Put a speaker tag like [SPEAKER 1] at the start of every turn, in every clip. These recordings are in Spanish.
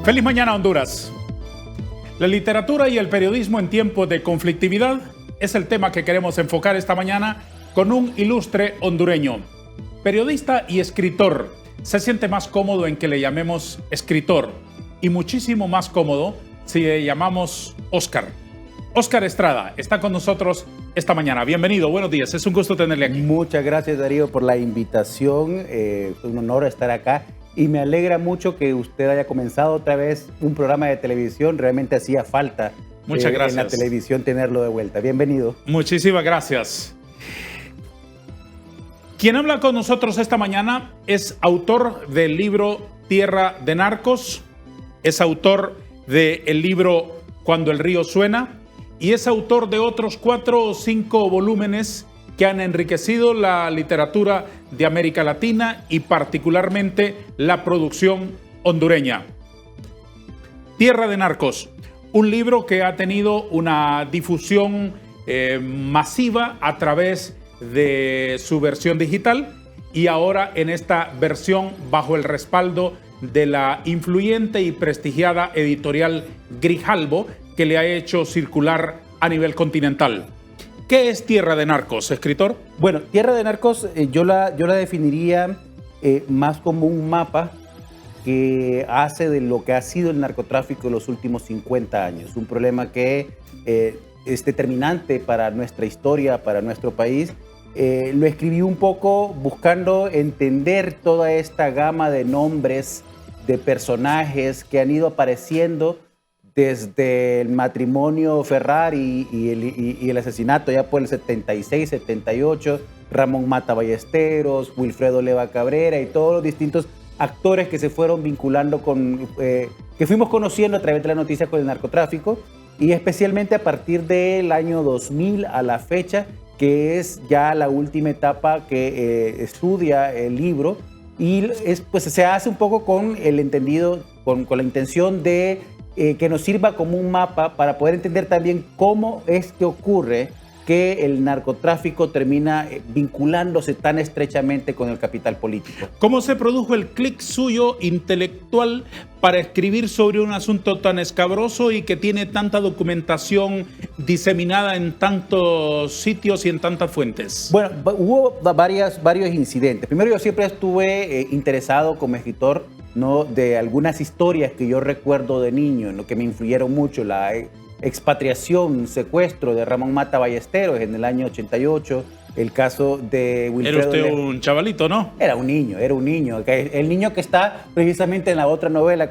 [SPEAKER 1] Feliz mañana, Honduras. La literatura y el periodismo en tiempos de conflictividad es el tema que queremos enfocar esta mañana con un ilustre hondureño. Periodista y escritor. Se siente más cómodo en que le llamemos escritor y muchísimo más cómodo si le llamamos Óscar. Óscar Estrada está con nosotros esta mañana. Bienvenido, buenos días. Es un gusto tenerle aquí.
[SPEAKER 2] Muchas gracias, Darío, por la invitación. Es un honor estar acá. Y me alegra mucho que usted haya comenzado otra vez un programa de televisión. Realmente hacía falta
[SPEAKER 1] Muchas gracias.
[SPEAKER 2] en la televisión tenerlo de vuelta. Bienvenido.
[SPEAKER 1] Muchísimas gracias. Quien habla con nosotros esta mañana es autor del libro Tierra de Narcos, es autor del libro Cuando el río suena y es autor de otros 4 o 5 volúmenes que han enriquecido la literatura de América Latina y particularmente la producción hondureña. Tierra de Narcos, un libro que ha tenido una difusión masiva a través de su versión digital y ahora en esta versión bajo el respaldo de la influyente y prestigiada editorial Grijalbo, que le ha hecho circular a nivel continental. ¿Qué es Tierra de Narcos, escritor?
[SPEAKER 2] Bueno, Tierra de Narcos yo la definiría más como un mapa que hace de lo que ha sido el narcotráfico en los últimos 50 años. Un problema que es determinante para nuestra historia, para nuestro país. Lo escribí un poco buscando entender toda esta gama de nombres, de personajes que han ido apareciendo desde el matrimonio Ferrari y el asesinato ya por el 76, 78, Ramón Mata Ballesteros, Wilfredo Leva Cabrera y todos los distintos actores que se fueron vinculando con, que fuimos conociendo a través de la noticia con el narcotráfico y especialmente a partir del año 2000 a la fecha, que es ya la última etapa que estudia el libro y pues se hace un poco con el entendido, con la intención de que nos sirva como un mapa para poder entender también cómo es que ocurre que el narcotráfico termina vinculándose tan estrechamente con el capital político.
[SPEAKER 1] ¿Cómo se produjo el clic suyo intelectual para escribir sobre un asunto tan escabroso y que tiene tanta documentación diseminada en tantos sitios y en tantas fuentes?
[SPEAKER 2] Bueno, hubo varios incidentes. Primero, yo siempre estuve interesado como escritor, ¿no?, de algunas historias que yo recuerdo de niño, en lo que me influyeron mucho, la expatriación, secuestro de Ramón Mata Ballesteros en el año 88, el caso de Wilfredo.
[SPEAKER 1] Era usted un chavalito, ¿no?
[SPEAKER 2] Era un niño, el niño que está precisamente en la otra novela.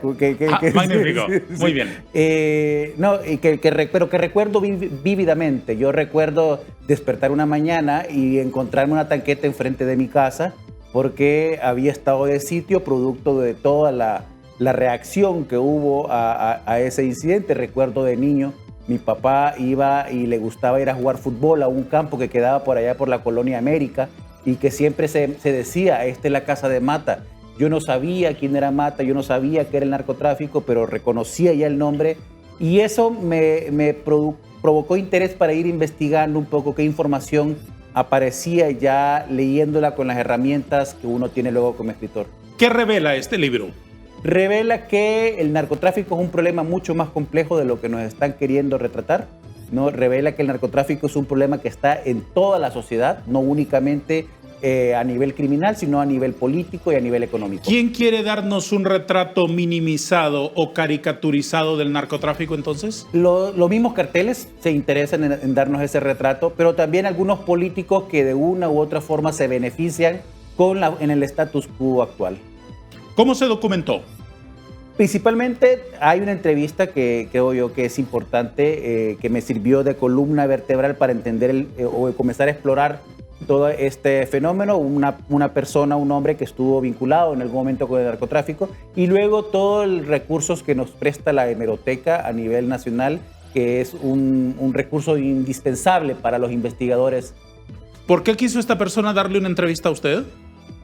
[SPEAKER 1] Magnífico, muy bien.
[SPEAKER 2] Pero que recuerdo vívidamente. Yo recuerdo despertar una mañana y encontrarme una tanqueta enfrente de mi casa porque había estado de sitio producto de toda la reacción que hubo a ese incidente. Recuerdo de niño, mi papá iba y le gustaba ir a jugar fútbol a un campo que quedaba por allá por la Colonia América y que siempre se decía, esta es la casa de Mata. Yo no sabía quién era Mata, yo no sabía qué era el narcotráfico, pero reconocía ya el nombre y eso me provocó interés para ir investigando un poco qué información aparecía ya leyéndola con las herramientas que uno tiene luego como escritor.
[SPEAKER 1] ¿Qué revela este libro?
[SPEAKER 2] Revela que el narcotráfico es un problema mucho más complejo de lo que nos están queriendo retratar, ¿no? Revela que el narcotráfico es un problema que está en toda la sociedad, no únicamente a nivel criminal, sino a nivel político y a nivel económico.
[SPEAKER 1] ¿Quién quiere darnos un retrato minimizado o caricaturizado del narcotráfico entonces?
[SPEAKER 2] Los mismos carteles se interesan en darnos ese retrato, pero también algunos políticos que de una u otra forma se benefician en el status quo actual.
[SPEAKER 1] ¿Cómo se documentó?
[SPEAKER 2] Principalmente hay una entrevista que creo yo que es importante, que me sirvió de columna vertebral para entender o comenzar a explorar todo este fenómeno. Una persona, un hombre que estuvo vinculado en algún momento con el narcotráfico y luego todos los recursos que nos presta la hemeroteca a nivel nacional, que es un recurso indispensable para los investigadores.
[SPEAKER 1] ¿Por qué quiso esta persona darle una entrevista a usted?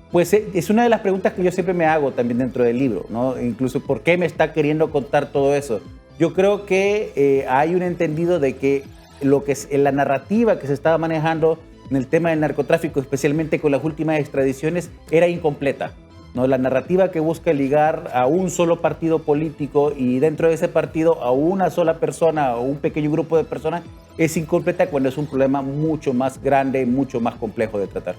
[SPEAKER 2] Pues es una de las preguntas que yo siempre me hago también dentro del libro, ¿no? Incluso, ¿por qué me está queriendo contar todo eso? Yo creo que hay un entendido de que lo que es la narrativa que se estaba manejando en el tema del narcotráfico, especialmente con las últimas extradiciones, era incompleta. ¿no? La narrativa que busca ligar a un solo partido político y dentro de ese partido a una sola persona o un pequeño grupo de personas es incompleta cuando es un problema mucho más grande, mucho más complejo de tratar.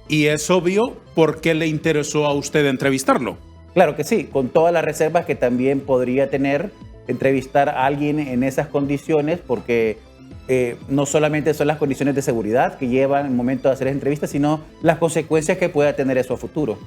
[SPEAKER 1] Y es obvio por qué le interesó a usted entrevistarlo.
[SPEAKER 2] Claro que sí, con todas las reservas que también podría tener entrevistar a alguien en esas condiciones, porque no solamente son las condiciones de seguridad que llevan el momento de hacer entrevistas, sino las consecuencias que pueda tener eso a futuro.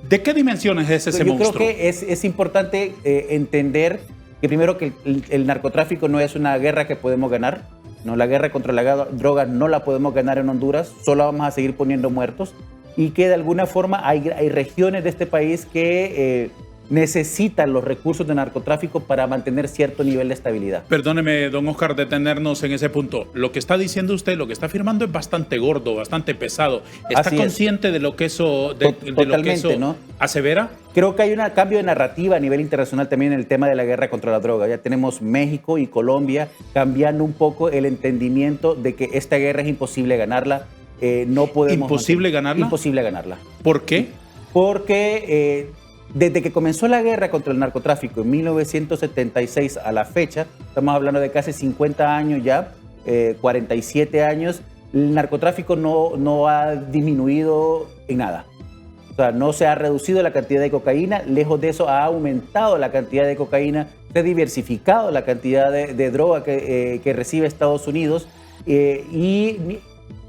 [SPEAKER 1] ¿De qué dimensiones es ese monstruo?
[SPEAKER 2] Yo creo que es importante entender que primero que el narcotráfico no es una guerra que podemos ganar, ¿no? La guerra contra la droga no la podemos ganar en Honduras, solo vamos a seguir poniendo muertos, y que de alguna forma hay regiones de este país que necesitan los recursos de narcotráfico para mantener cierto nivel de estabilidad.
[SPEAKER 1] Perdóneme, don Oscar, detenernos en ese punto. Lo que está diciendo usted, lo que está afirmando es bastante gordo, bastante pesado. ¿Está consciente de lo que eso, de lo que eso, ¿no?, asevera?
[SPEAKER 2] Creo que hay un cambio de narrativa a nivel internacional también en el tema de la guerra contra la droga. Ya tenemos México y Colombia cambiando un poco el entendimiento de que esta guerra es imposible ganarla. No podemos
[SPEAKER 1] ¿Imposible ganarla?
[SPEAKER 2] Imposible ganarla.
[SPEAKER 1] ¿Por qué?
[SPEAKER 2] Porque desde que comenzó la guerra contra el narcotráfico en 1976 a la fecha, estamos hablando de casi 50 años ya, 47 años, el narcotráfico no ha disminuido en nada. O sea, no se ha reducido la cantidad de cocaína, lejos de eso ha aumentado la cantidad de cocaína, se ha diversificado la cantidad de droga que recibe Estados Unidos y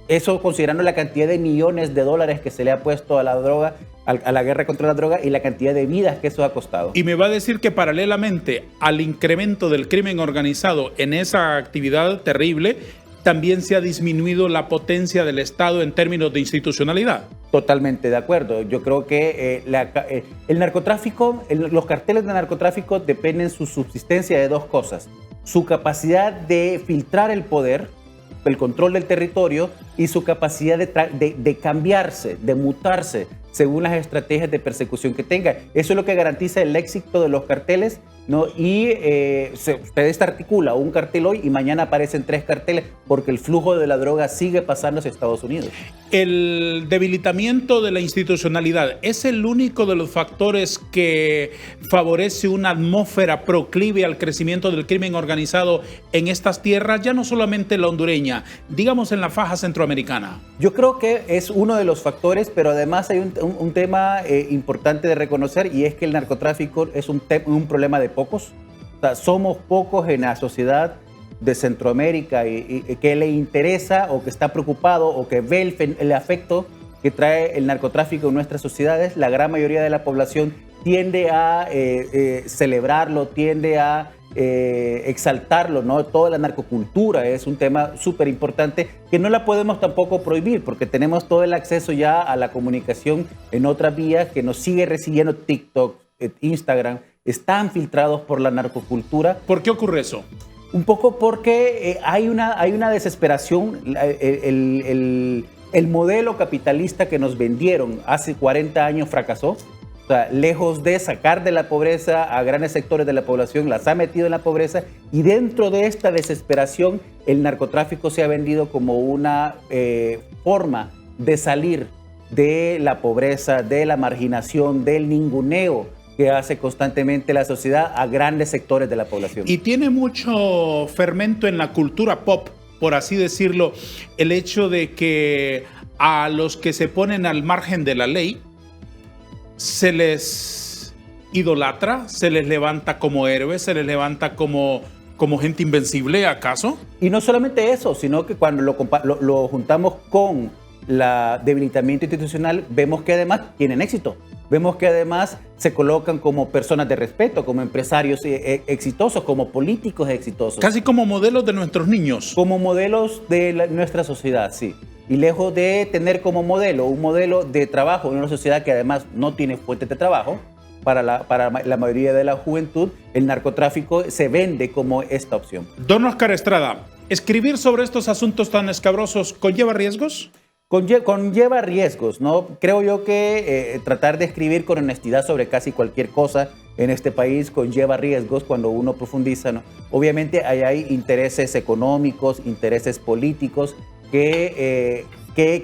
[SPEAKER 2] eso considerando la cantidad de millones de dólares que se le ha puesto a la droga, a la guerra contra la droga y la cantidad de vidas que eso ha costado.
[SPEAKER 1] Y me va a decir que paralelamente al incremento del crimen organizado en esa actividad terrible, también se ha disminuido la potencia del Estado en términos de institucionalidad.
[SPEAKER 2] Totalmente de acuerdo. Yo creo que el narcotráfico, los carteles de narcotráfico dependen su subsistencia de dos cosas. Su capacidad de filtrar el poder, el control del territorio y su capacidad de cambiarse, de mutarse según las estrategias de persecución que tenga. Eso es lo que garantiza el éxito de los carteles, ¿no? Y usted articula un cartel hoy y mañana aparecen 3 carteles porque el flujo de la droga sigue pasando hacia Estados Unidos.
[SPEAKER 1] El debilitamiento de la institucionalidad es el único de los factores que favorece una atmósfera proclive al crecimiento del crimen organizado en estas tierras, ya no solamente la hondureña, digamos en la faja centroamericana.
[SPEAKER 2] Yo creo que es uno de los factores, pero además hay un tema importante de reconocer, y es que el narcotráfico es un problema de pocos. O sea, somos pocos en la sociedad de Centroamérica y que le interesa o que está preocupado o que ve el afecto que trae el narcotráfico en nuestras sociedades. La gran mayoría de la población tiende a celebrarlo, tiende a exaltarlo, ¿no? Toda la narcocultura es un tema súper importante que no la podemos tampoco prohibir porque tenemos todo el acceso ya a la comunicación en otras vías que nos sigue recibiendo TikTok, Instagram, están filtrados por la narcocultura.
[SPEAKER 1] ¿Por qué ocurre eso?
[SPEAKER 2] Un poco porque hay una desesperación. El modelo capitalista que nos vendieron hace 40 años fracasó. O sea, lejos de sacar de la pobreza a grandes sectores de la población, las ha metido en la pobreza, y dentro de esta desesperación el narcotráfico se ha vendido como una forma de salir de la pobreza, de la marginación, del ninguneo que hace constantemente la sociedad a grandes sectores de la población.
[SPEAKER 1] Y tiene mucho fermento en la cultura pop, por así decirlo, el hecho de que a los que se ponen al margen de la ley se les idolatra, se les levanta como héroes, se les levanta como gente invencible, ¿acaso?
[SPEAKER 2] Y no solamente eso, sino que cuando lo juntamos con el debilitamiento institucional, vemos que además tienen éxito. Vemos que además se colocan como personas de respeto, como empresarios exitosos, como políticos exitosos.
[SPEAKER 1] Casi como modelos de nuestros niños.
[SPEAKER 2] Como modelos de nuestra sociedad, sí. Y lejos de tener como modelo un modelo de trabajo en una sociedad que además no tiene fuentes de trabajo, para la mayoría de la juventud, el narcotráfico se vende como esta opción.
[SPEAKER 1] Don Oscar Estrada, ¿escribir sobre estos asuntos tan escabrosos conlleva riesgos?
[SPEAKER 2] Conlleva riesgos, ¿no? Creo yo que tratar de escribir con honestidad sobre casi cualquier cosa en este país conlleva riesgos cuando uno profundiza, ¿no? Obviamente hay intereses económicos, intereses políticos que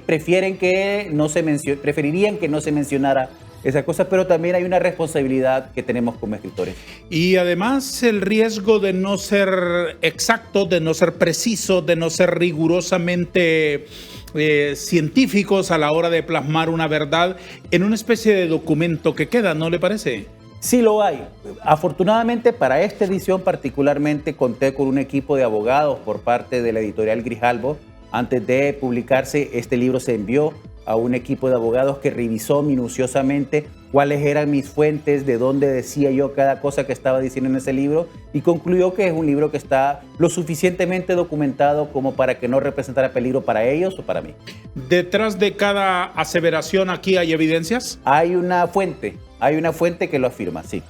[SPEAKER 2] preferirían que no se mencionara esa cosa, pero también hay una responsabilidad que tenemos como escritores.
[SPEAKER 1] Y además el riesgo de no ser exacto, de no ser preciso, de no ser rigurosamente científicos a la hora de plasmar una verdad en una especie de documento que queda, ¿no le parece?
[SPEAKER 2] Sí lo hay. Afortunadamente para esta edición particularmente conté con un equipo de abogados por parte de la editorial Grijalbo. Antes de publicarse, este libro se envió a un equipo de abogados que revisó minuciosamente cuáles eran mis fuentes, de dónde decía yo cada cosa que estaba diciendo en ese libro, y concluyó que es un libro que está lo suficientemente documentado como para que no representara peligro para ellos o para mí.
[SPEAKER 1] ¿Detrás de cada aseveración aquí hay evidencias?
[SPEAKER 2] Hay una fuente que lo afirma, sí.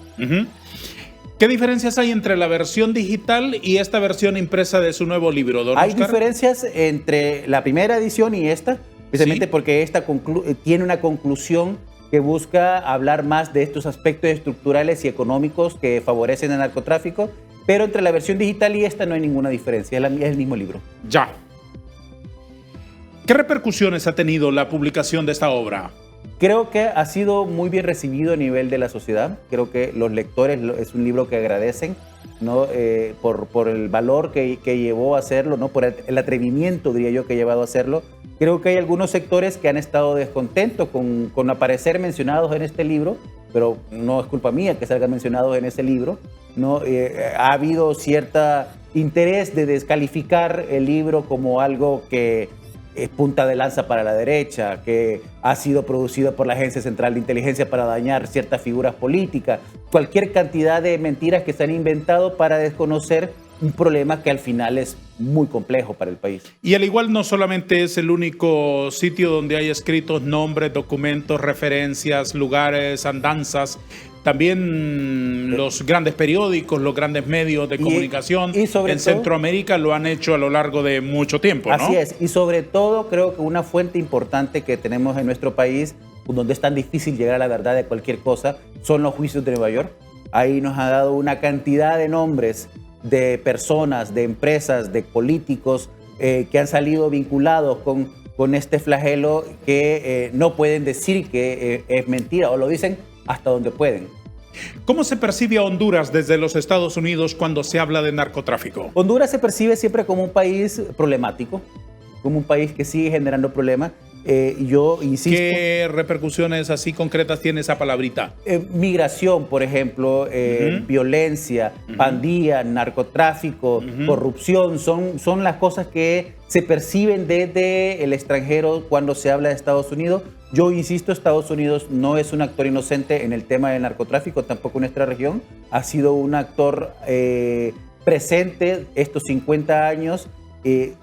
[SPEAKER 1] ¿Qué diferencias hay entre la versión digital y esta versión impresa de su nuevo libro, don
[SPEAKER 2] Hay
[SPEAKER 1] Oscar?
[SPEAKER 2] diferencias entre la primera edición y esta, precisamente
[SPEAKER 1] Sí.
[SPEAKER 2] porque esta tiene una conclusión que busca hablar más de estos aspectos estructurales y económicos que favorecen el narcotráfico, pero entre la versión digital y esta no hay ninguna diferencia, es el mismo libro.
[SPEAKER 1] Ya. ¿Qué repercusiones ha tenido la publicación de esta obra?
[SPEAKER 2] Creo que ha sido muy bien recibido a nivel de la sociedad. Creo que los lectores es un libro que agradecen, ¿no? Por el valor que llevó a hacerlo, ¿no? Por el atrevimiento, diría yo, que ha llevado a hacerlo. Creo que hay algunos sectores que han estado descontentos con aparecer mencionados en este libro, pero no es culpa mía que salgan mencionados en ese libro, ¿no? Ha habido cierto interés de descalificar el libro como algo que es punta de lanza para la derecha, que ha sido producido por la Agencia Central de Inteligencia para dañar ciertas figuras políticas, cualquier cantidad de mentiras que se han inventado para desconocer un problema que al final es muy complejo para el país.
[SPEAKER 1] Y al igual no solamente es el único sitio donde hay escritos nombres, documentos, referencias, lugares, andanzas, también los grandes periódicos, los grandes medios de comunicación
[SPEAKER 2] y sobre
[SPEAKER 1] en
[SPEAKER 2] todo,
[SPEAKER 1] Centroamérica lo han hecho a lo largo de mucho tiempo, ¿no?
[SPEAKER 2] Así es, y sobre todo creo que una fuente importante que tenemos en nuestro país, donde es tan difícil llegar a la verdad de cualquier cosa, son los juicios de Nueva York. Ahí nos ha dado una cantidad de nombres de personas, de empresas, de políticos que han salido vinculados con este flagelo que no pueden decir que es mentira, o lo dicen hasta donde pueden.
[SPEAKER 1] ¿Cómo se percibe a Honduras desde los Estados Unidos cuando se habla de narcotráfico?
[SPEAKER 2] Honduras se percibe siempre como un país problemático, como un país que sigue generando problemas. Yo insisto.
[SPEAKER 1] ¿Qué repercusiones así concretas tiene esa palabrita?
[SPEAKER 2] Migración, por ejemplo, violencia, pandilla, narcotráfico, corrupción, son las cosas que se perciben desde el extranjero cuando se habla de Estados Unidos. Yo insisto, Estados Unidos no es un actor inocente en el tema del narcotráfico, tampoco en nuestra región. Ha sido un actor presente estos 50 años,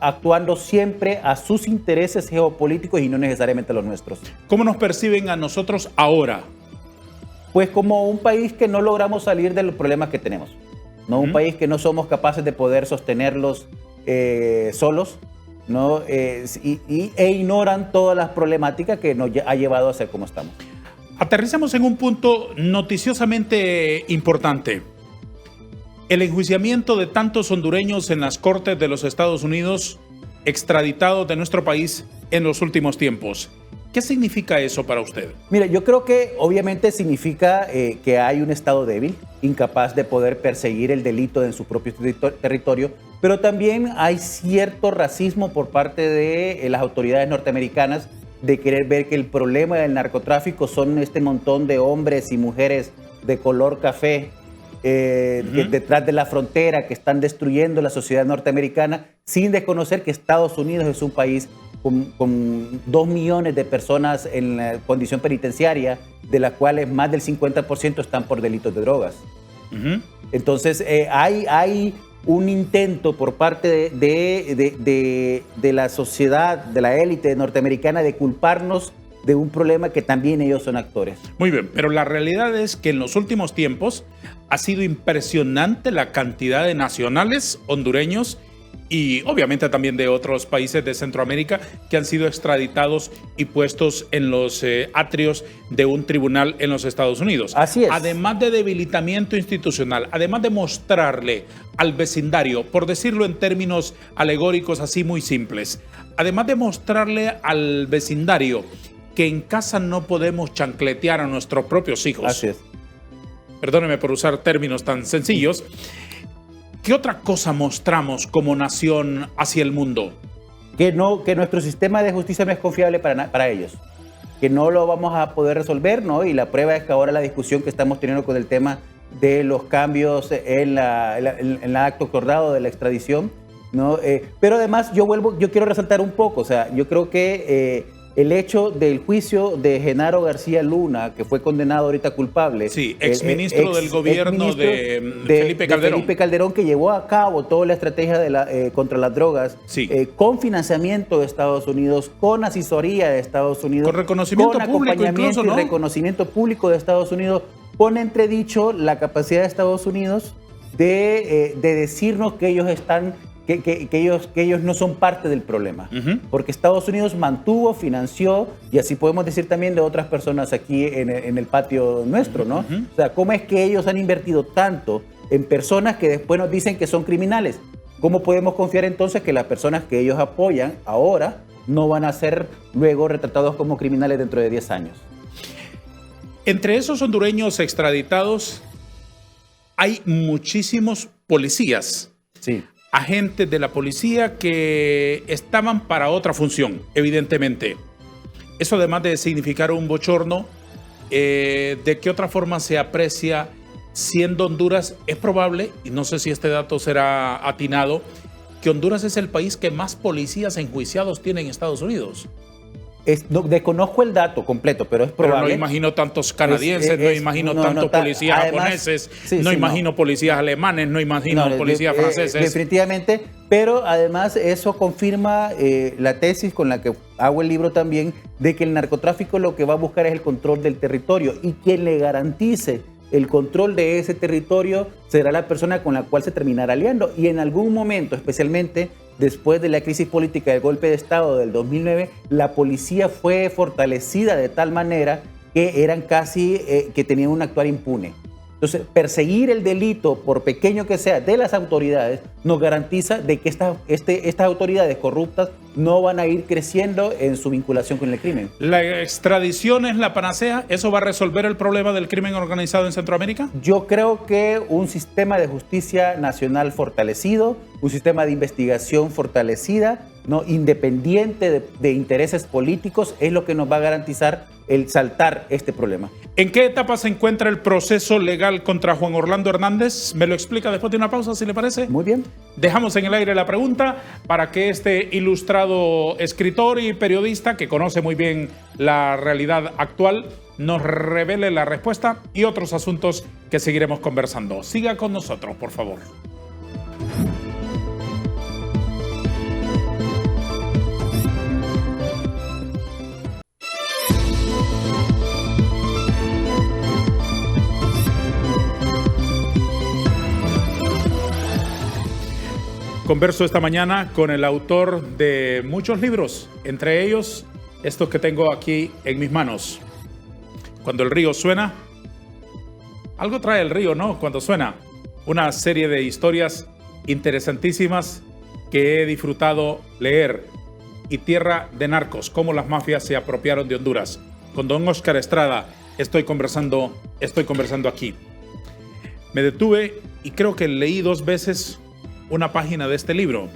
[SPEAKER 2] actuando siempre a sus intereses geopolíticos y no necesariamente a los nuestros.
[SPEAKER 1] ¿Cómo nos perciben a nosotros ahora?
[SPEAKER 2] Pues como un país que no logramos salir de los problemas que tenemos, ¿no? Un país que no somos capaces de poder sostenerlos solos, ¿no? E ignoran todas las problemáticas que nos ha llevado a ser como estamos.
[SPEAKER 1] Aterrizamos en un punto noticiosamente importante. El enjuiciamiento de tantos hondureños en las cortes de los Estados Unidos, extraditados de nuestro país en los últimos tiempos. ¿Qué significa eso para usted?
[SPEAKER 2] Mira, yo creo que obviamente significa que hay un Estado débil, incapaz de poder perseguir el delito en su propio territorio, pero también hay cierto racismo por parte de las autoridades norteamericanas de querer ver que el problema del narcotráfico son este montón de hombres y mujeres de color café que detrás de la frontera, que están destruyendo la sociedad norteamericana, sin desconocer que Estados Unidos es un país con 2 millones de personas en la condición penitenciaria, de las cuales más del 50% están por delitos de drogas. Entonces, hay un intento por parte de la sociedad, de la élite norteamericana, de culparnos de un problema que también ellos son actores.
[SPEAKER 1] Muy bien, pero la realidad es que en los últimos tiempos ha sido impresionante la cantidad de nacionales hondureños y obviamente también de otros países de Centroamérica que han sido extraditados y puestos en los atrios de un tribunal en los Estados Unidos.
[SPEAKER 2] Así es.
[SPEAKER 1] Además de debilitamiento institucional, además de mostrarle al vecindario, por decirlo en términos alegóricos así muy simples, además de mostrarle al vecindario que en casa no podemos chancletear a nuestros propios hijos.
[SPEAKER 2] Así es.
[SPEAKER 1] Perdóneme por usar términos tan sencillos. ¿Qué otra cosa mostramos como nación hacia el mundo?
[SPEAKER 2] Que nuestro sistema de justicia no es confiable para ellos, que no lo vamos a poder resolver, ¿no? Y la prueba es que ahora la discusión que estamos teniendo con el tema de los cambios en el acto acordado de la extradición, ¿no? Pero además yo quiero resaltar un poco, o sea, yo creo que el hecho del juicio de Genaro García Luna, que fue condenado ahorita culpable.
[SPEAKER 1] Sí, exministro del gobierno de Felipe Calderón.
[SPEAKER 2] Felipe Calderón, que llevó a cabo toda la estrategia contra las drogas,
[SPEAKER 1] sí,
[SPEAKER 2] con financiamiento de Estados Unidos, con asesoría de Estados Unidos,
[SPEAKER 1] con reconocimiento público incluso, ¿no?
[SPEAKER 2] Y reconocimiento público de Estados Unidos, pone entredicho la capacidad de Estados Unidos de decirnos que ellos están... Que ellos no son parte del problema, porque Estados Unidos mantuvo, financió, y así podemos decir también de otras personas aquí en el patio nuestro, ¿no? O sea, ¿cómo es que ellos han invertido tanto en personas que después nos dicen que son criminales? ¿Cómo podemos confiar entonces que las personas que ellos apoyan ahora no van a ser luego retratados como criminales dentro de 10 años?
[SPEAKER 1] Entre esos hondureños extraditados hay muchísimos policías.
[SPEAKER 2] Sí.
[SPEAKER 1] Agentes de la policía que estaban para otra función, evidentemente. Eso, además de significar un bochorno, ¿de qué otra forma se aprecia siendo Honduras? Es probable, y no sé si este dato será atinado, que Honduras es el país que más policías enjuiciados tiene en Estados Unidos.
[SPEAKER 2] Desconozco el dato completo, pero es probable.
[SPEAKER 1] Pero no imagino tantos canadienses, no imagino tantos policías japoneses, no imagino policías alemanes, no imagino policías franceses.
[SPEAKER 2] Definitivamente, pero además eso confirma la tesis con la que hago el libro también, de que el narcotráfico lo que va a buscar es el control del territorio, y quien le garantice el control de ese territorio será la persona con la cual se terminará aliando. Y en algún momento, especialmente después de la crisis política del golpe de Estado del 2009, la policía fue fortalecida de tal manera que eran casi que tenían un actuar impune. Entonces, perseguir el delito, por pequeño que sea, de las autoridades, nos garantiza de que estas autoridades corruptas no van a ir creciendo en su vinculación con el crimen.
[SPEAKER 1] ¿La extradición es la panacea? ¿Eso va a resolver el problema del crimen organizado en Centroamérica?
[SPEAKER 2] Yo creo que un sistema de justicia nacional fortalecido, un sistema de investigación fortalecida, ¿no? Independiente de intereses políticos, es lo que nos va a garantizar el saltar este problema.
[SPEAKER 1] ¿En qué etapa se encuentra el proceso legal contra Juan Orlando Hernández? ¿Me lo explica después de una pausa, si le parece?
[SPEAKER 2] Muy bien.
[SPEAKER 1] Dejamos en el aire la pregunta para que este ilustrado escritor y periodista, que conoce muy bien la realidad actual, nos revele la respuesta y otros asuntos que seguiremos conversando. Siga con nosotros, por favor. Converso esta mañana con el autor de muchos libros, entre ellos estos que tengo aquí en mis manos. Cuando el río suena, algo trae el río, ¿no? Cuando suena, una serie de historias interesantísimas que he disfrutado leer. Y Tierra de Narcos, cómo las mafias se apropiaron de Honduras. Con don Óscar Estrada estoy conversando aquí. Me detuve y creo que leí 2 veces una página de este libro,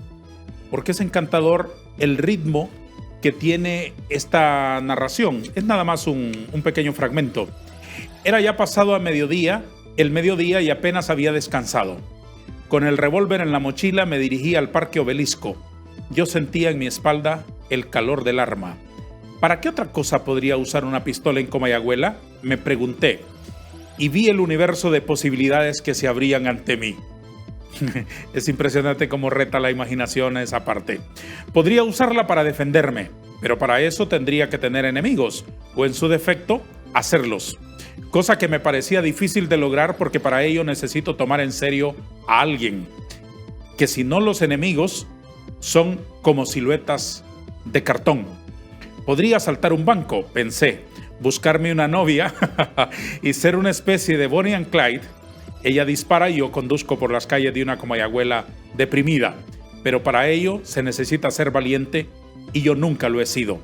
[SPEAKER 1] porque es encantador el ritmo que tiene esta narración. Es nada más un pequeño fragmento. Era ya pasado el mediodía y apenas había descansado. Con el revólver en la mochila me dirigí al Parque Obelisco. Yo sentía en mi espalda el calor del arma. ¿Para qué otra cosa podría usar una pistola en Comayagüela?, me pregunté, y vi el universo de posibilidades que se abrían ante mí. Es impresionante cómo reta la imaginación esa parte. Podría usarla para defenderme, pero para eso tendría que tener enemigos, o en su defecto, hacerlos. Cosa que me parecía difícil de lograr porque para ello necesito tomar en serio a alguien. Que si no, los enemigos son como siluetas de cartón. Podría asaltar un banco, pensé, buscarme una novia y ser una especie de Bonnie and Clyde. Ella dispara y yo conduzco por las calles de una Comayagüela deprimida. Pero para ello se necesita ser valiente y yo nunca lo he sido.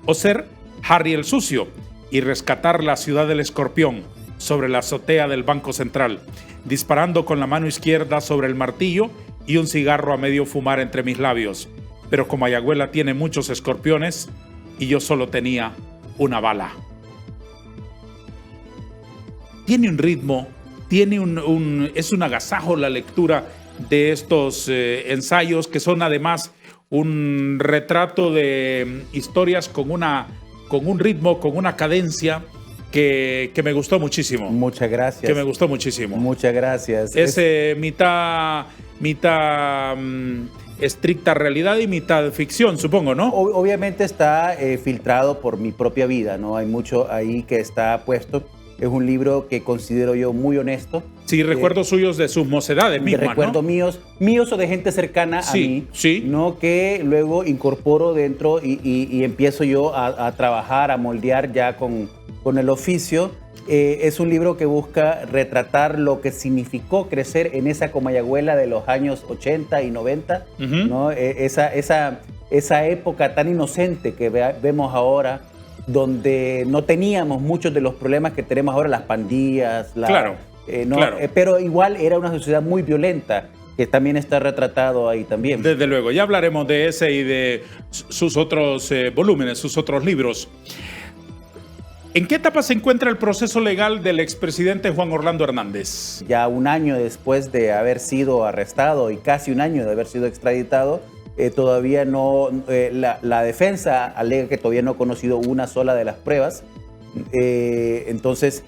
[SPEAKER 1] O ser Harry el Sucio y rescatar la ciudad del Escorpión sobre la azotea del Banco Central, disparando con la mano izquierda sobre el martillo y un cigarro a medio fumar entre mis labios. Pero como Mayagüela tiene muchos escorpiones y yo solo tenía una bala. Tiene un ritmo, es un agasajo la lectura de estos ensayos que son además un retrato de historias con un ritmo, con una cadencia que me gustó muchísimo.
[SPEAKER 2] Muchas gracias.
[SPEAKER 1] Que me gustó muchísimo.
[SPEAKER 2] Muchas gracias.
[SPEAKER 1] Es mitad estricta realidad y mitad ficción, supongo, ¿no?
[SPEAKER 2] Obviamente está filtrado por mi propia vida, ¿no? Hay mucho ahí que está puesto. Es un libro que considero yo muy honesto.
[SPEAKER 1] Sí, recuerdos suyos de sus mocedades mismas,
[SPEAKER 2] recuerdos
[SPEAKER 1] ¿no?
[SPEAKER 2] míos o de gente cercana a mí,
[SPEAKER 1] sí.
[SPEAKER 2] ¿no? Que luego incorporo dentro y empiezo yo a trabajar, a moldear ya con el oficio. Es un libro que busca retratar lo que significó crecer en esa Comayagüela de los años 80 y 90, ¿no? Esa época tan inocente que vemos ahora, donde no teníamos muchos de los problemas que tenemos ahora, las pandillas,
[SPEAKER 1] claro.
[SPEAKER 2] Pero igual era una sociedad muy violenta, que también está retratado ahí también.
[SPEAKER 1] Desde luego, ya hablaremos de ese y de sus otros volúmenes, sus otros libros. ¿En qué etapa se encuentra el proceso legal del expresidente Juan Orlando Hernández?
[SPEAKER 2] Ya un año después de haber sido arrestado y casi un año de haber sido extraditado, todavía no, la defensa alega que todavía no ha conocido una sola de las pruebas. Entonces,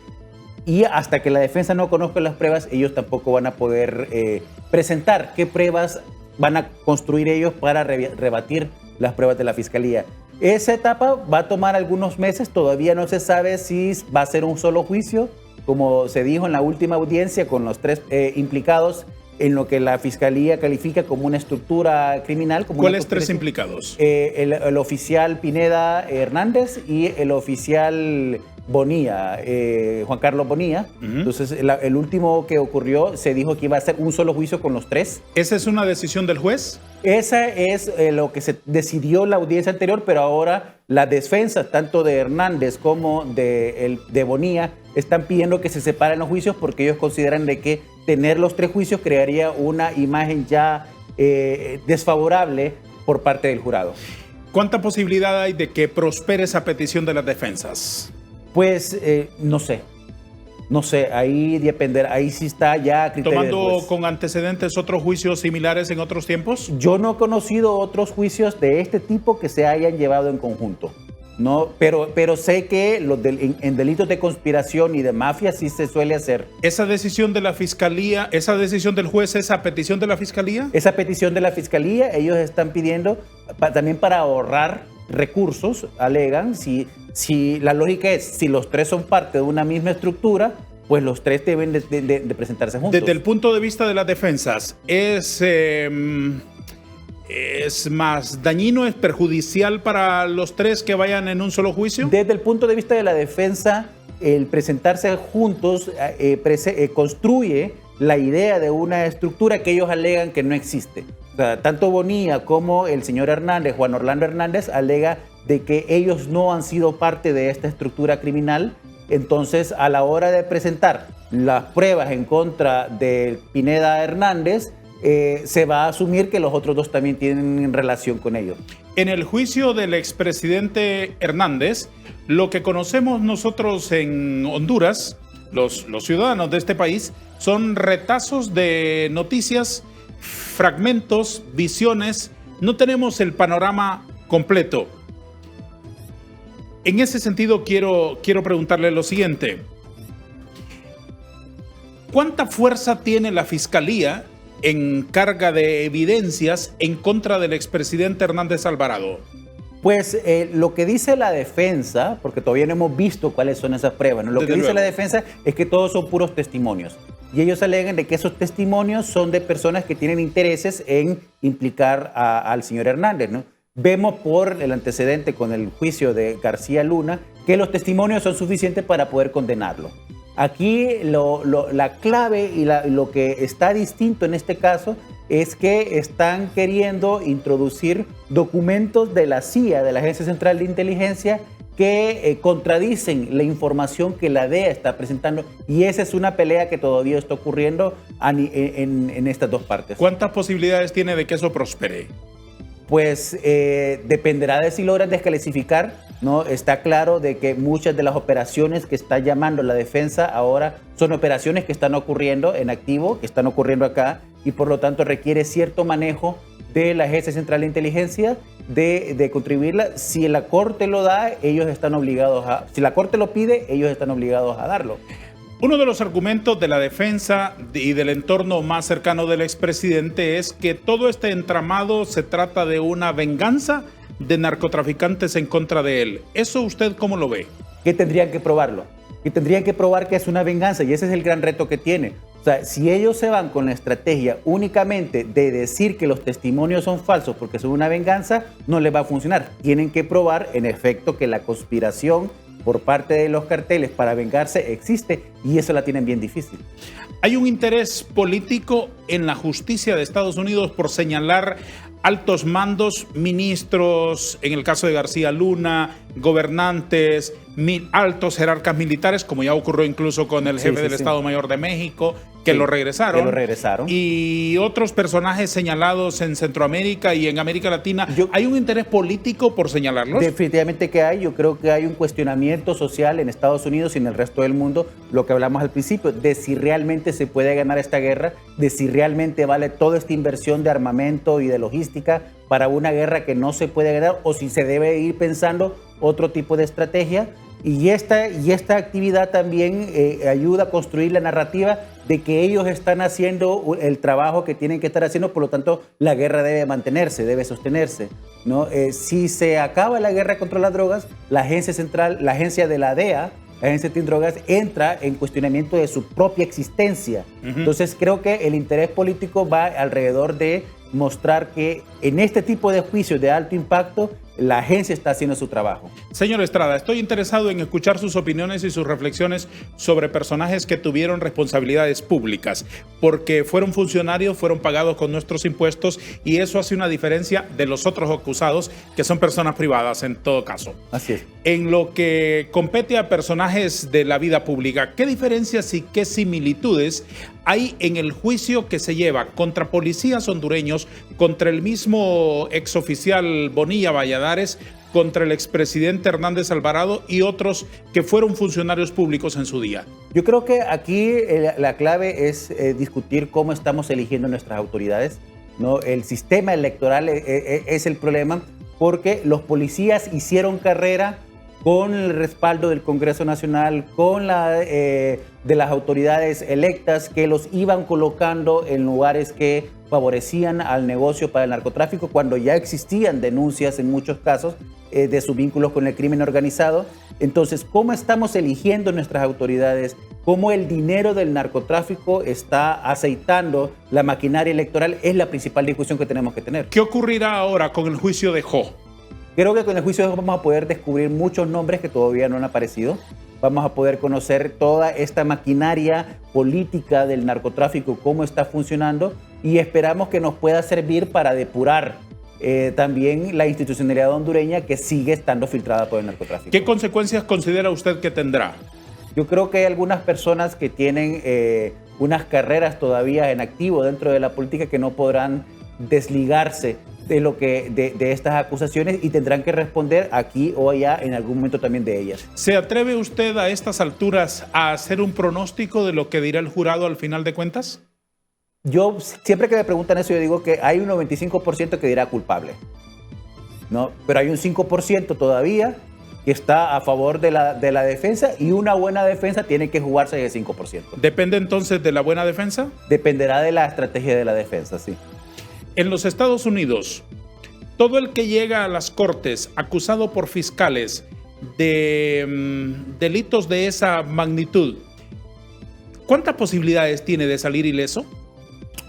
[SPEAKER 2] y hasta que la defensa no conozca las pruebas, ellos tampoco van a poder presentar qué pruebas van a construir ellos para rebatir las pruebas de la fiscalía. Esa etapa va a tomar algunos meses, todavía no se sabe si va a ser un solo juicio, como se dijo en la última audiencia con los tres implicados en lo que la fiscalía califica como una estructura criminal.
[SPEAKER 1] ¿Cuáles tres implicados?
[SPEAKER 2] El oficial Pineda Hernández y el oficial Bonilla, Juan Carlos Bonilla. Entonces, el último que ocurrió, se dijo que iba a ser un solo juicio con los tres.
[SPEAKER 1] ¿Esa es una decisión del juez?
[SPEAKER 2] Esa es lo que se decidió en la audiencia anterior, pero ahora las defensas, tanto de Hernández como de Bonilla, están pidiendo que se separen los juicios porque ellos consideran de que tener los tres juicios crearía una imagen ya desfavorable por parte del jurado.
[SPEAKER 1] ¿Cuánta posibilidad hay de que prospere esa petición de las defensas?
[SPEAKER 2] Pues no sé, ahí dependerá, ahí sí está ya a criterio del
[SPEAKER 1] ¿Tomando
[SPEAKER 2] juez.
[SPEAKER 1] con antecedentes otros juicios similares en otros tiempos?
[SPEAKER 2] Yo no he conocido otros juicios de este tipo que se hayan llevado en conjunto, ¿no? Pero sé que en delitos de conspiración y de mafia sí se suele hacer.
[SPEAKER 1] ¿Esa decisión de la fiscalía, esa decisión del juez, esa petición de la fiscalía?
[SPEAKER 2] Esa petición de la fiscalía, ellos están pidiendo también para ahorrar recursos, alegan, si la lógica es, si los tres son parte de una misma estructura, pues los tres deben de presentarse juntos.
[SPEAKER 1] Desde el punto de vista de las defensas, ¿es más dañino, es perjudicial para los tres que vayan en un solo juicio?
[SPEAKER 2] Desde el punto de vista de la defensa, el presentarse juntos construye la idea de una estructura que ellos alegan que no existe. O sea, tanto Bonilla como el señor Hernández, Juan Orlando Hernández, alega de que ellos no han sido parte de esta estructura criminal. Entonces, a la hora de presentar las pruebas en contra de Pineda Hernández, se va a asumir que los otros dos también tienen relación con ellos.
[SPEAKER 1] En el juicio del expresidente Hernández, lo que conocemos nosotros en Honduras, los ciudadanos de este país, son retazos de noticias, fragmentos, visiones. No tenemos el panorama completo. En ese sentido, quiero preguntarle lo siguiente. ¿Cuánta fuerza tiene la Fiscalía en carga de evidencias en contra del expresidente Hernández Alvarado?
[SPEAKER 2] Pues lo que dice la defensa, porque todavía no hemos visto cuáles son esas pruebas, ¿no? Lo que dice la defensa es que todos son puros testimonios. Y ellos alegan de que esos testimonios son de personas que tienen intereses en implicar al señor Hernández, ¿no? Vemos por el antecedente con el juicio de García Luna que los testimonios son suficientes para poder condenarlo. Aquí la clave y lo que está distinto en este caso es que están queriendo introducir documentos de la CIA, de la Agencia Central de Inteligencia, que contradicen la información que la DEA está presentando, y esa es una pelea que todavía está ocurriendo en estas dos partes.
[SPEAKER 1] ¿Cuántas posibilidades tiene de que eso prospere?
[SPEAKER 2] Pues dependerá de si logran desclasificar, ¿no? Está claro de que muchas de las operaciones que está llamando la defensa ahora son operaciones que están ocurriendo en activo, que están ocurriendo acá, y por lo tanto requiere cierto manejo de la Agencia Central de Inteligencia de contribuirla. Si la Corte lo da, ellos están obligados si la Corte lo pide, ellos están obligados a darlo.
[SPEAKER 1] Uno de los argumentos de la defensa y del entorno más cercano del expresidente es que todo este entramado se trata de una venganza de narcotraficantes en contra de él. ¿Eso usted cómo lo ve?
[SPEAKER 2] Que tendrían que probarlo. Y tendrían que probar que es una venganza, y ese es el gran reto que tiene. O sea, si ellos se van con la estrategia únicamente de decir que los testimonios son falsos porque son una venganza, no les va a funcionar. Tienen que probar, en efecto, que la conspiración por parte de los carteles para vengarse existe, y eso la tienen bien difícil.
[SPEAKER 1] Hay un interés político en la justicia de Estados Unidos por señalar altos mandos, ministros, en el caso de García Luna, gobernantes, altos jerarcas militares, como ya ocurrió incluso con el jefe del Estado Mayor de México, que lo regresaron. Y otros personajes señalados en Centroamérica y en América Latina. ¿Hay un interés político por señalarlos?
[SPEAKER 2] Definitivamente que hay. Yo creo que hay un cuestionamiento social en Estados Unidos y en el resto del mundo, lo que hablamos al principio, de si realmente se puede ganar esta guerra, de si realmente vale toda esta inversión de armamento y de logística para una guerra que no se puede ganar, o si se debe ir pensando otro tipo de estrategia. Y esta actividad también ayuda a construir la narrativa de que ellos están haciendo el trabajo que tienen que estar haciendo, por lo tanto la guerra debe mantenerse, debe sostenerse, ¿no? Si se acaba la guerra contra las drogas, la agencia central, la agencia de la DEA, la agencia antidrogas, entra en cuestionamiento de su propia existencia. Entonces creo que el interés político va alrededor de mostrar que en este tipo de juicios de alto impacto, la agencia está haciendo su trabajo.
[SPEAKER 1] Señor Estrada, estoy interesado en escuchar sus opiniones y sus reflexiones sobre personajes que tuvieron responsabilidades públicas, porque fueron funcionarios, fueron pagados con nuestros impuestos, y eso hace una diferencia de los otros acusados, que son personas privadas en todo caso.
[SPEAKER 2] Así es.
[SPEAKER 1] En lo que compete a personajes de la vida pública, ¿qué diferencias y qué similitudes hay en el juicio que se lleva contra policías hondureños, contra el mismo exoficial Bonilla Valladares, contra el expresidente Hernández Alvarado y otros que fueron funcionarios públicos en su día?
[SPEAKER 2] Yo creo que aquí la clave es discutir cómo estamos eligiendo nuestras autoridades, ¿no? El sistema electoral es el problema, porque los policías hicieron carrera con el respaldo del Congreso Nacional, con de las autoridades electas que los iban colocando en lugares que favorecían al negocio para el narcotráfico, cuando ya existían denuncias en muchos casos de sus vínculos con el crimen organizado. Entonces, ¿cómo estamos eligiendo nuestras autoridades? ¿Cómo el dinero del narcotráfico está aceitando la maquinaria electoral? Es la principal discusión que tenemos que tener.
[SPEAKER 1] ¿Qué ocurrirá ahora con el juicio de Jo?
[SPEAKER 2] Creo que con el juicio de Jo vamos a poder descubrir muchos nombres que todavía no han aparecido. Vamos a poder conocer toda esta maquinaria política del narcotráfico, cómo está funcionando, y esperamos que nos pueda servir para depurar también la institucionalidad hondureña, que sigue estando filtrada por el narcotráfico.
[SPEAKER 1] ¿Qué consecuencias considera usted que tendrá?
[SPEAKER 2] Yo creo que hay algunas personas que tienen unas carreras todavía en activo dentro de la política que no podrán desligarse de estas acusaciones, y tendrán que responder aquí o allá en algún momento también de ellas.
[SPEAKER 1] ¿Se atreve usted a estas alturas a hacer un pronóstico de lo que dirá el jurado al final de cuentas?
[SPEAKER 2] Yo, siempre que me preguntan eso, yo digo que hay un 95% que dirá culpable, ¿no? Pero hay un 5% todavía que está a favor de la defensa, y una buena defensa tiene que jugarse ese 5%.
[SPEAKER 1] ¿Depende entonces de la buena defensa?
[SPEAKER 2] Dependerá de la estrategia de la defensa, sí.
[SPEAKER 1] En los Estados Unidos, todo el que llega a las cortes acusado por fiscales de delitos de esa magnitud, ¿cuántas posibilidades tiene de salir ileso?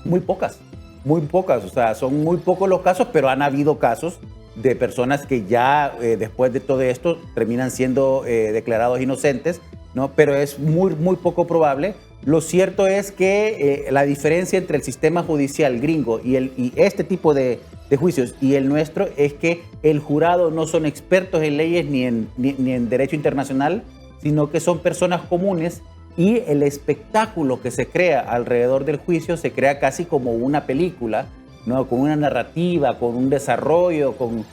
[SPEAKER 2] Muy pocas, o sea, son muy pocos los casos, pero han habido casos de personas que ya después de todo esto terminan siendo declarados inocentes, ¿no? Pero es muy poco probable. Lo cierto es que la diferencia entre el sistema judicial gringo y este tipo de de juicios. Y el nuestro es que el jurado no son expertos en leyes ni en derecho internacional, sino que son personas comunes, y el espectáculo que se crea alrededor del juicio se crea casi como una película, ¿no? Con una narrativa, con un desarrollo, con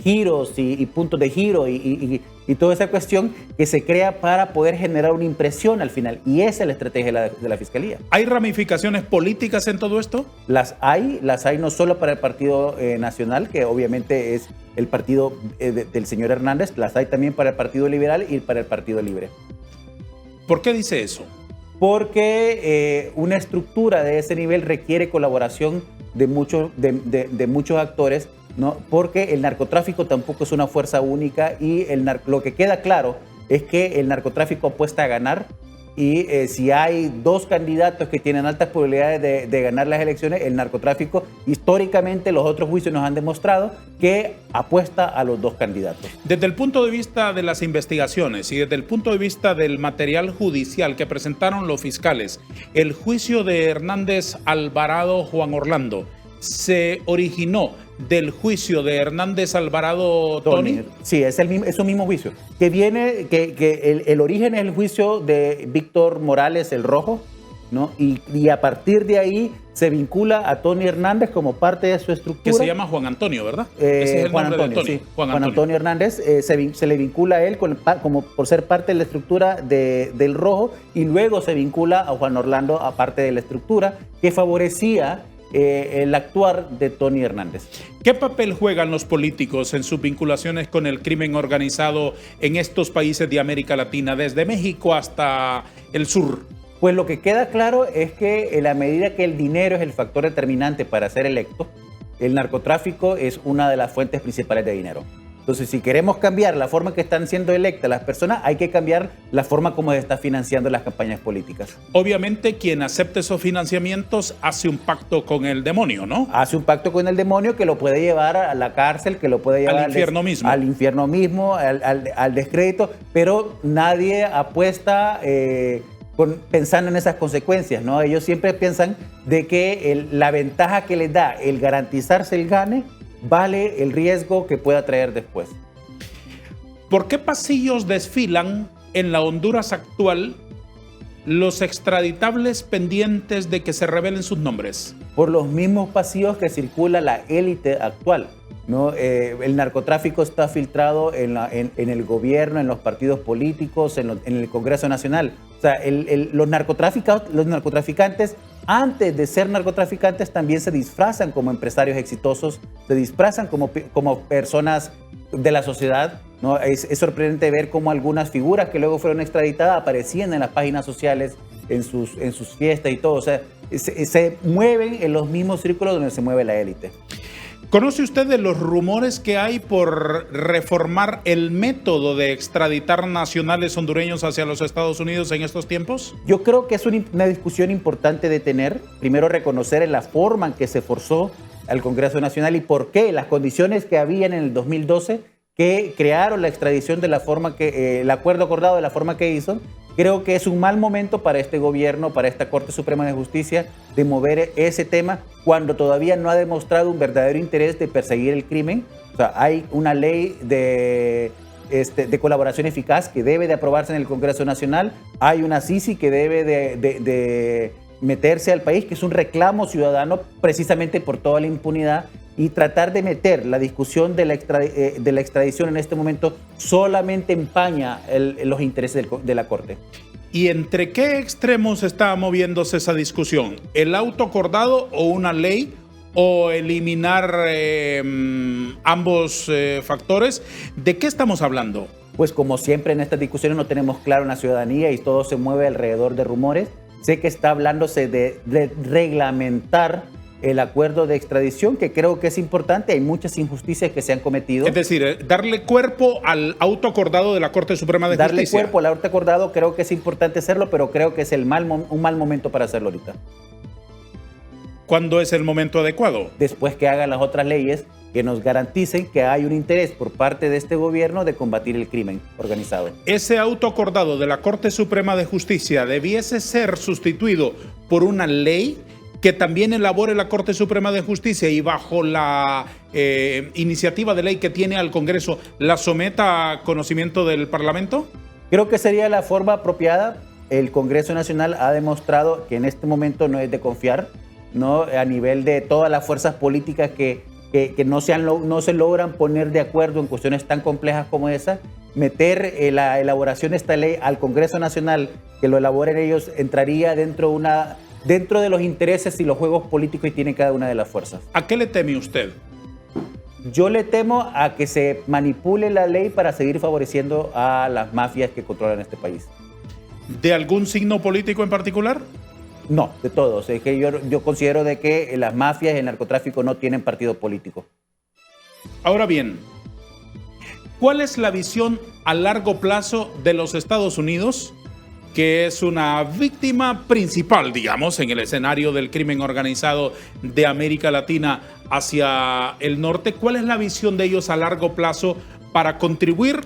[SPEAKER 2] giros y puntos de giro y toda esa cuestión que se crea para poder generar una impresión al final. Y esa es la estrategia de la Fiscalía.
[SPEAKER 1] ¿Hay ramificaciones políticas en todo esto?
[SPEAKER 2] Las hay no solo para el Partido Nacional, que obviamente es el partido del señor Hernández, las hay también para el Partido Liberal y para el Partido Libre.
[SPEAKER 1] ¿Por qué dice eso?
[SPEAKER 2] Porque una estructura de ese nivel requiere colaboración de muchos actores, ¿no? Porque el narcotráfico tampoco es una fuerza única, y lo que queda claro es que el narcotráfico apuesta a ganar, y si hay dos candidatos que tienen altas probabilidades de ganar las elecciones, el narcotráfico, históricamente los otros juicios nos han demostrado que apuesta a los dos candidatos.
[SPEAKER 1] Desde el punto de vista de las investigaciones y desde el punto de vista del material judicial que presentaron los fiscales, el juicio de Hernández Alvarado Juan Orlando se originó del juicio de Hernández Alvarado Tony.
[SPEAKER 2] Sí, es un mismo juicio. Que el origen es el juicio de Víctor Morales el Rojo, ¿no? Y a partir de ahí se vincula a Tony Hernández como parte de su estructura.
[SPEAKER 1] Que se llama Juan Antonio, ¿verdad? Ese es el
[SPEAKER 2] Juan
[SPEAKER 1] nombre
[SPEAKER 2] Antonio,
[SPEAKER 1] de Tony.
[SPEAKER 2] sí. Juan Antonio Hernández, se le vincula a él como por ser parte de la estructura del Rojo, y luego se vincula a Juan Orlando a parte de la estructura que favorecía el actuar de Tony Hernández.
[SPEAKER 1] ¿Qué papel juegan los políticos en sus vinculaciones con el crimen organizado en estos países de América Latina, desde México hasta el sur?
[SPEAKER 2] Pues lo que queda claro es que en la medida que el dinero es el factor determinante para ser electo, el narcotráfico es una de las fuentes principales de dinero. Entonces, si queremos cambiar la forma que están siendo electas las personas, hay que cambiar la forma como se está financiando las campañas políticas.
[SPEAKER 1] Obviamente, quien acepte esos financiamientos hace un pacto con el demonio, ¿no?
[SPEAKER 2] Hace un pacto con el demonio que lo puede llevar a la cárcel, que lo puede llevar
[SPEAKER 1] al infierno mismo.
[SPEAKER 2] Al infierno mismo, al descrédito, pero nadie apuesta pensando en esas consecuencias, ¿no? Ellos siempre piensan de que la ventaja que les da el garantizarse el gane vale el riesgo que pueda traer después.
[SPEAKER 1] ¿Por qué pasillos desfilan en la Honduras actual los extraditables pendientes de que se revelen sus nombres?
[SPEAKER 2] Por los mismos pasillos que circula la élite actual, ¿no? El narcotráfico está filtrado en el gobierno, en los partidos políticos, en el Congreso Nacional. O sea, los narcotraficantes, antes de ser narcotraficantes, también se disfrazan como empresarios exitosos, se disfrazan como personas de la sociedad, ¿no? Es sorprendente ver cómo algunas figuras que luego fueron extraditadas aparecían en las páginas sociales, en sus fiestas y todo. O sea, se mueven en los mismos círculos donde se mueve la élite.
[SPEAKER 1] ¿Conoce usted de los rumores que hay por reformar el método de extraditar nacionales hondureños hacia los Estados Unidos en estos tiempos?
[SPEAKER 2] Yo creo que es una discusión importante de tener. Primero, reconocer la forma en que se forzó al Congreso Nacional y por qué, las condiciones que habían en el 2012 que crearon la extradición de la forma que, el acuerdo acordado de la forma que hizo. Creo que es un mal momento para este gobierno, para esta Corte Suprema de Justicia, de mover ese tema cuando todavía no ha demostrado un verdadero interés de perseguir el crimen. O sea, hay una ley de colaboración eficaz que debe de aprobarse en el Congreso Nacional. Hay una CICI que debe de meterse al país, que es un reclamo ciudadano precisamente por toda la impunidad. Y tratar de meter la discusión de la extradición en este momento solamente empaña los intereses de la Corte.
[SPEAKER 1] ¿Y entre qué extremos está moviéndose esa discusión? ¿El auto acordado o una ley? ¿O eliminar ambos factores? ¿De qué estamos hablando?
[SPEAKER 2] Pues como siempre en estas discusiones no tenemos claro en la ciudadanía y todo se mueve alrededor de rumores. Sé que está hablándose de reglamentar el acuerdo de extradición, que creo que es importante. Hay muchas injusticias que se han cometido.
[SPEAKER 1] Es decir, darle cuerpo al auto acordado de la Corte Suprema de Justicia.
[SPEAKER 2] Darle cuerpo al auto acordado, creo que es importante hacerlo, pero creo que es un mal momento para hacerlo ahorita.
[SPEAKER 1] ¿Cuándo es el momento adecuado?
[SPEAKER 2] Después que hagan las otras leyes que nos garanticen que hay un interés por parte de este gobierno de combatir el crimen organizado.
[SPEAKER 1] ¿Ese auto acordado de la Corte Suprema de Justicia debiese ser sustituido por una ley que también elabore la Corte Suprema de Justicia y bajo la iniciativa de ley que tiene al Congreso, la someta a conocimiento del Parlamento?
[SPEAKER 2] Creo que sería la forma apropiada. El Congreso Nacional ha demostrado que en este momento no es de confiar, ¿no? A nivel de todas las fuerzas políticas que no se logran poner de acuerdo en cuestiones tan complejas como esa. Meter la elaboración de esta ley al Congreso Nacional, que lo elaboren ellos, entraría dentro de los intereses y los juegos políticos que tiene cada una de las fuerzas.
[SPEAKER 1] ¿A qué le teme usted?
[SPEAKER 2] Yo le temo a que se manipule la ley para seguir favoreciendo a las mafias que controlan este país.
[SPEAKER 1] ¿De algún signo político en particular?
[SPEAKER 2] No, de todos. Es que yo considero de que las mafias y el narcotráfico no tienen partido político.
[SPEAKER 1] Ahora bien, ¿cuál es la visión a largo plazo de los Estados Unidos, que es una víctima principal, digamos, en el escenario del crimen organizado de América Latina hacia el norte? ¿Cuál es la visión de ellos a largo plazo para contribuir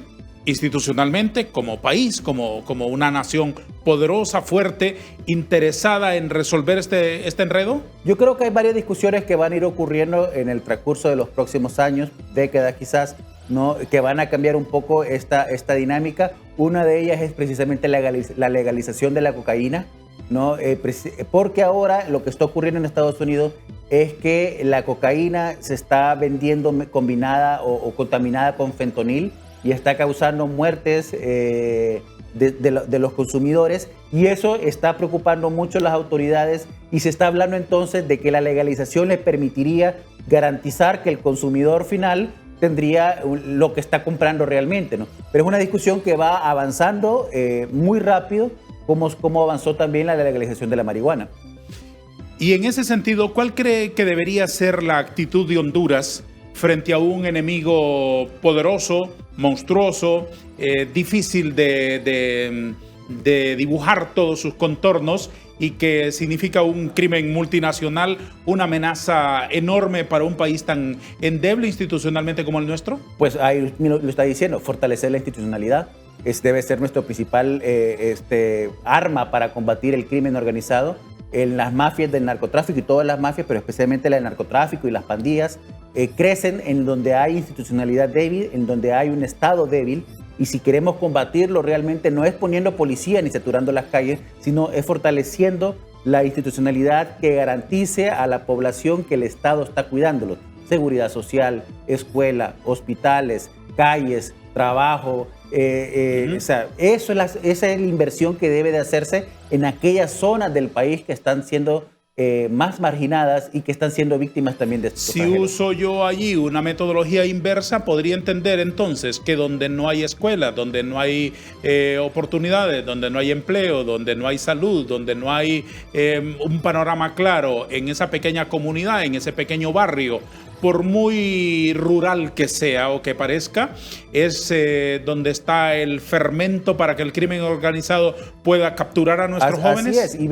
[SPEAKER 1] institucionalmente como país, como una nación poderosa, fuerte, interesada en resolver este enredo?
[SPEAKER 2] Yo creo que hay varias discusiones que van a ir ocurriendo en el transcurso de los próximos años, décadas quizás, ¿no? Que van a cambiar un poco esta dinámica. Una de ellas es precisamente la legalización de la cocaína, ¿no? Porque ahora lo que está ocurriendo en Estados Unidos es que la cocaína se está vendiendo combinada o contaminada con fentanil y está causando muertes de los consumidores, y eso está preocupando mucho a las autoridades, y se está hablando entonces de que la legalización les permitiría garantizar que el consumidor final tendría lo que está comprando realmente, ¿no? Pero es una discusión que va avanzando muy rápido, como avanzó también la legalización de la marihuana.
[SPEAKER 1] Y en ese sentido, ¿cuál cree que debería ser la actitud de Honduras frente a un enemigo poderoso, monstruoso, difícil de dibujar todos sus contornos, y que significa un crimen multinacional, una amenaza enorme para un país tan endeble institucionalmente como el nuestro?
[SPEAKER 2] Pues ahí lo está diciendo, fortalecer la institucionalidad. Debe ser nuestro principal arma para combatir el crimen organizado. En las mafias del narcotráfico, y todas las mafias, pero especialmente la del narcotráfico y las pandillas, crecen en donde hay institucionalidad débil, en donde hay un Estado débil. Y si queremos combatirlo, realmente no es poniendo policía ni saturando las calles, sino es fortaleciendo la institucionalidad que garantice a la población que el Estado está cuidándolo. Seguridad social, escuela, hospitales, calles, trabajo. O sea, esa es la inversión que debe de hacerse en aquellas zonas del país que están siendo más marginadas y que están siendo víctimas también de estos
[SPEAKER 1] Si
[SPEAKER 2] flagelos.
[SPEAKER 1] uso yo allí una metodología inversa, podría entender entonces que donde no hay escuela, donde no hay oportunidades, donde no hay empleo, donde no hay salud, donde no hay un panorama claro en esa pequeña comunidad, en ese pequeño barrio, por muy rural que sea o que parezca, es donde está el fermento para que el crimen organizado pueda capturar a nuestros jóvenes.
[SPEAKER 2] Así es, y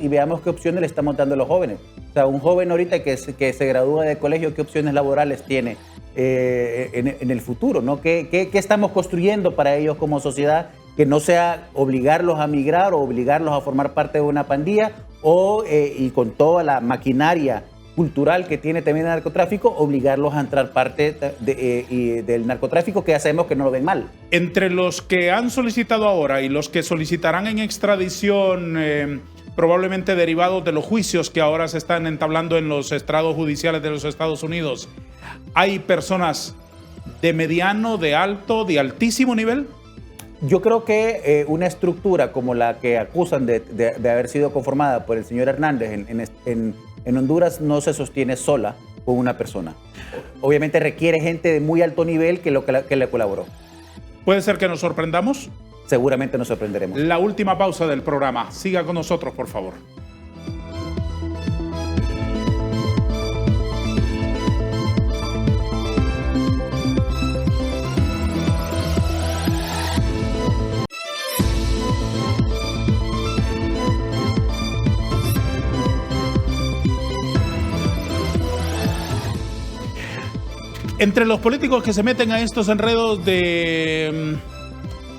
[SPEAKER 2] veamos qué opciones le estamos dando a los jóvenes. O sea, un joven ahorita que se gradúa de colegio, ¿qué opciones laborales tiene en el futuro, ¿no? ¿Qué estamos construyendo para ellos como sociedad? Que no sea obligarlos a migrar o obligarlos a formar parte de una pandilla, y con toda la maquinaria cultural que tiene también el narcotráfico, obligarlos a entrar parte del narcotráfico, que ya sabemos que no lo ven mal.
[SPEAKER 1] Entre los que han solicitado ahora y los que solicitarán en extradición, probablemente derivados de los juicios que ahora se están entablando en los estrados judiciales de los Estados Unidos, ¿hay personas de mediano, de alto, de altísimo nivel?
[SPEAKER 2] Yo creo que una estructura como la que acusan de haber sido conformada por el señor Hernández en Honduras no se sostiene sola con una persona. Obviamente requiere gente de muy alto nivel que le colaboró.
[SPEAKER 1] ¿Puede ser que nos sorprendamos?
[SPEAKER 2] Seguramente nos sorprenderemos.
[SPEAKER 1] La última pausa del programa. Siga con nosotros, por favor. Entre los políticos que se meten a estos enredos de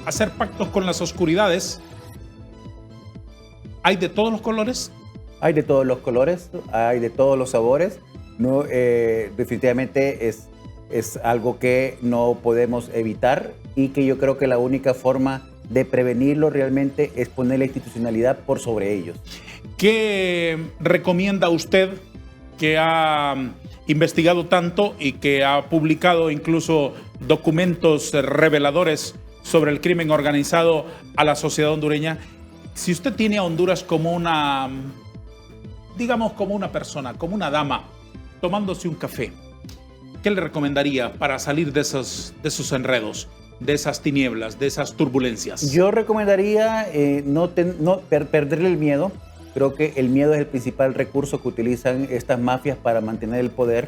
[SPEAKER 1] hacer pactos con las oscuridades, ¿hay de todos los colores?
[SPEAKER 2] Hay de todos los colores, hay de todos los sabores, ¿no? Definitivamente es algo que no podemos evitar y que yo creo que la única forma de prevenirlo realmente es poner la institucionalidad por sobre ellos.
[SPEAKER 1] ¿Qué recomienda usted, que ha investigado tanto y que ha publicado incluso documentos reveladores sobre el crimen organizado, a la sociedad hondureña? Si usted tiene a Honduras como una, digamos, como una persona, como una dama, tomándose un café, ¿qué le recomendaría para salir de esos enredos, de esas tinieblas, de esas turbulencias?
[SPEAKER 2] Yo recomendaría perderle el miedo. Creo que el miedo es el principal recurso que utilizan estas mafias para mantener el poder,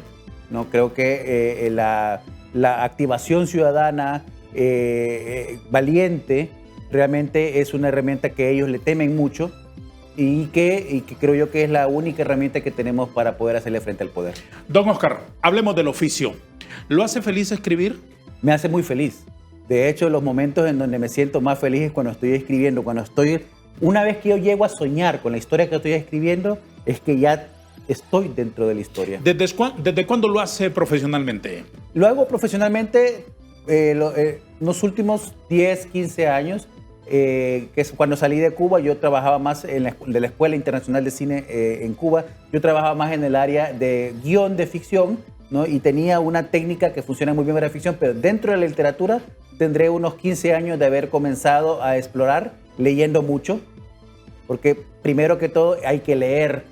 [SPEAKER 2] ¿no? Creo que la activación ciudadana valiente realmente es una herramienta que ellos le temen mucho y que creo yo que es la única herramienta que tenemos para poder hacerle frente al poder.
[SPEAKER 1] Don Oscar, hablemos del oficio. ¿Lo hace feliz escribir?
[SPEAKER 2] Me hace muy feliz. De hecho, los momentos en donde me siento más feliz es cuando estoy escribiendo, una vez que yo llego a soñar con la historia que estoy escribiendo, es que ya estoy dentro de la historia.
[SPEAKER 1] ¿Desde cuándo lo hace profesionalmente?
[SPEAKER 2] Lo hago profesionalmente los últimos 10, 15 años, que es cuando salí de Cuba. Yo trabajaba más de la Escuela Internacional de Cine en Cuba. Yo trabajaba más en el área de guión de ficción, ¿no? Y tenía una técnica que funciona muy bien para la ficción, pero dentro de la literatura tendré unos 15 años de haber comenzado a explorar, leyendo mucho, porque primero que todo hay que leer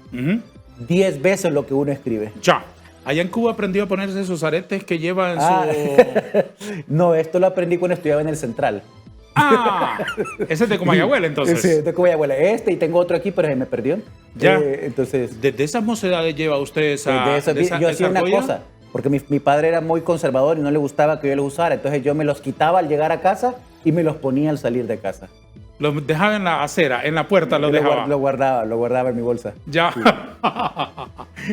[SPEAKER 2] 10 veces lo que uno escribe.
[SPEAKER 1] Ya. Allá en Cuba aprendió a ponerse esos aretes que lleva en su...
[SPEAKER 2] No, esto lo aprendí cuando estudiaba en el Central.
[SPEAKER 1] Ese es de Comayagüela, entonces.
[SPEAKER 2] Sí, de Comayagüela. Y tengo otro aquí, pero se me perdió.
[SPEAKER 1] Ya.
[SPEAKER 2] Entonces,
[SPEAKER 1] ¿Desde esas mocedades lleva usted esa...
[SPEAKER 2] yo hacía una cosa, porque mi padre era muy conservador y no le gustaba que yo los usara, entonces yo me los quitaba al llegar a casa y me los ponía al salir de casa.
[SPEAKER 1] Los dejaba en la acera, en la puerta los dejaba.
[SPEAKER 2] Lo guardaba en mi bolsa.
[SPEAKER 1] Ya. Sí.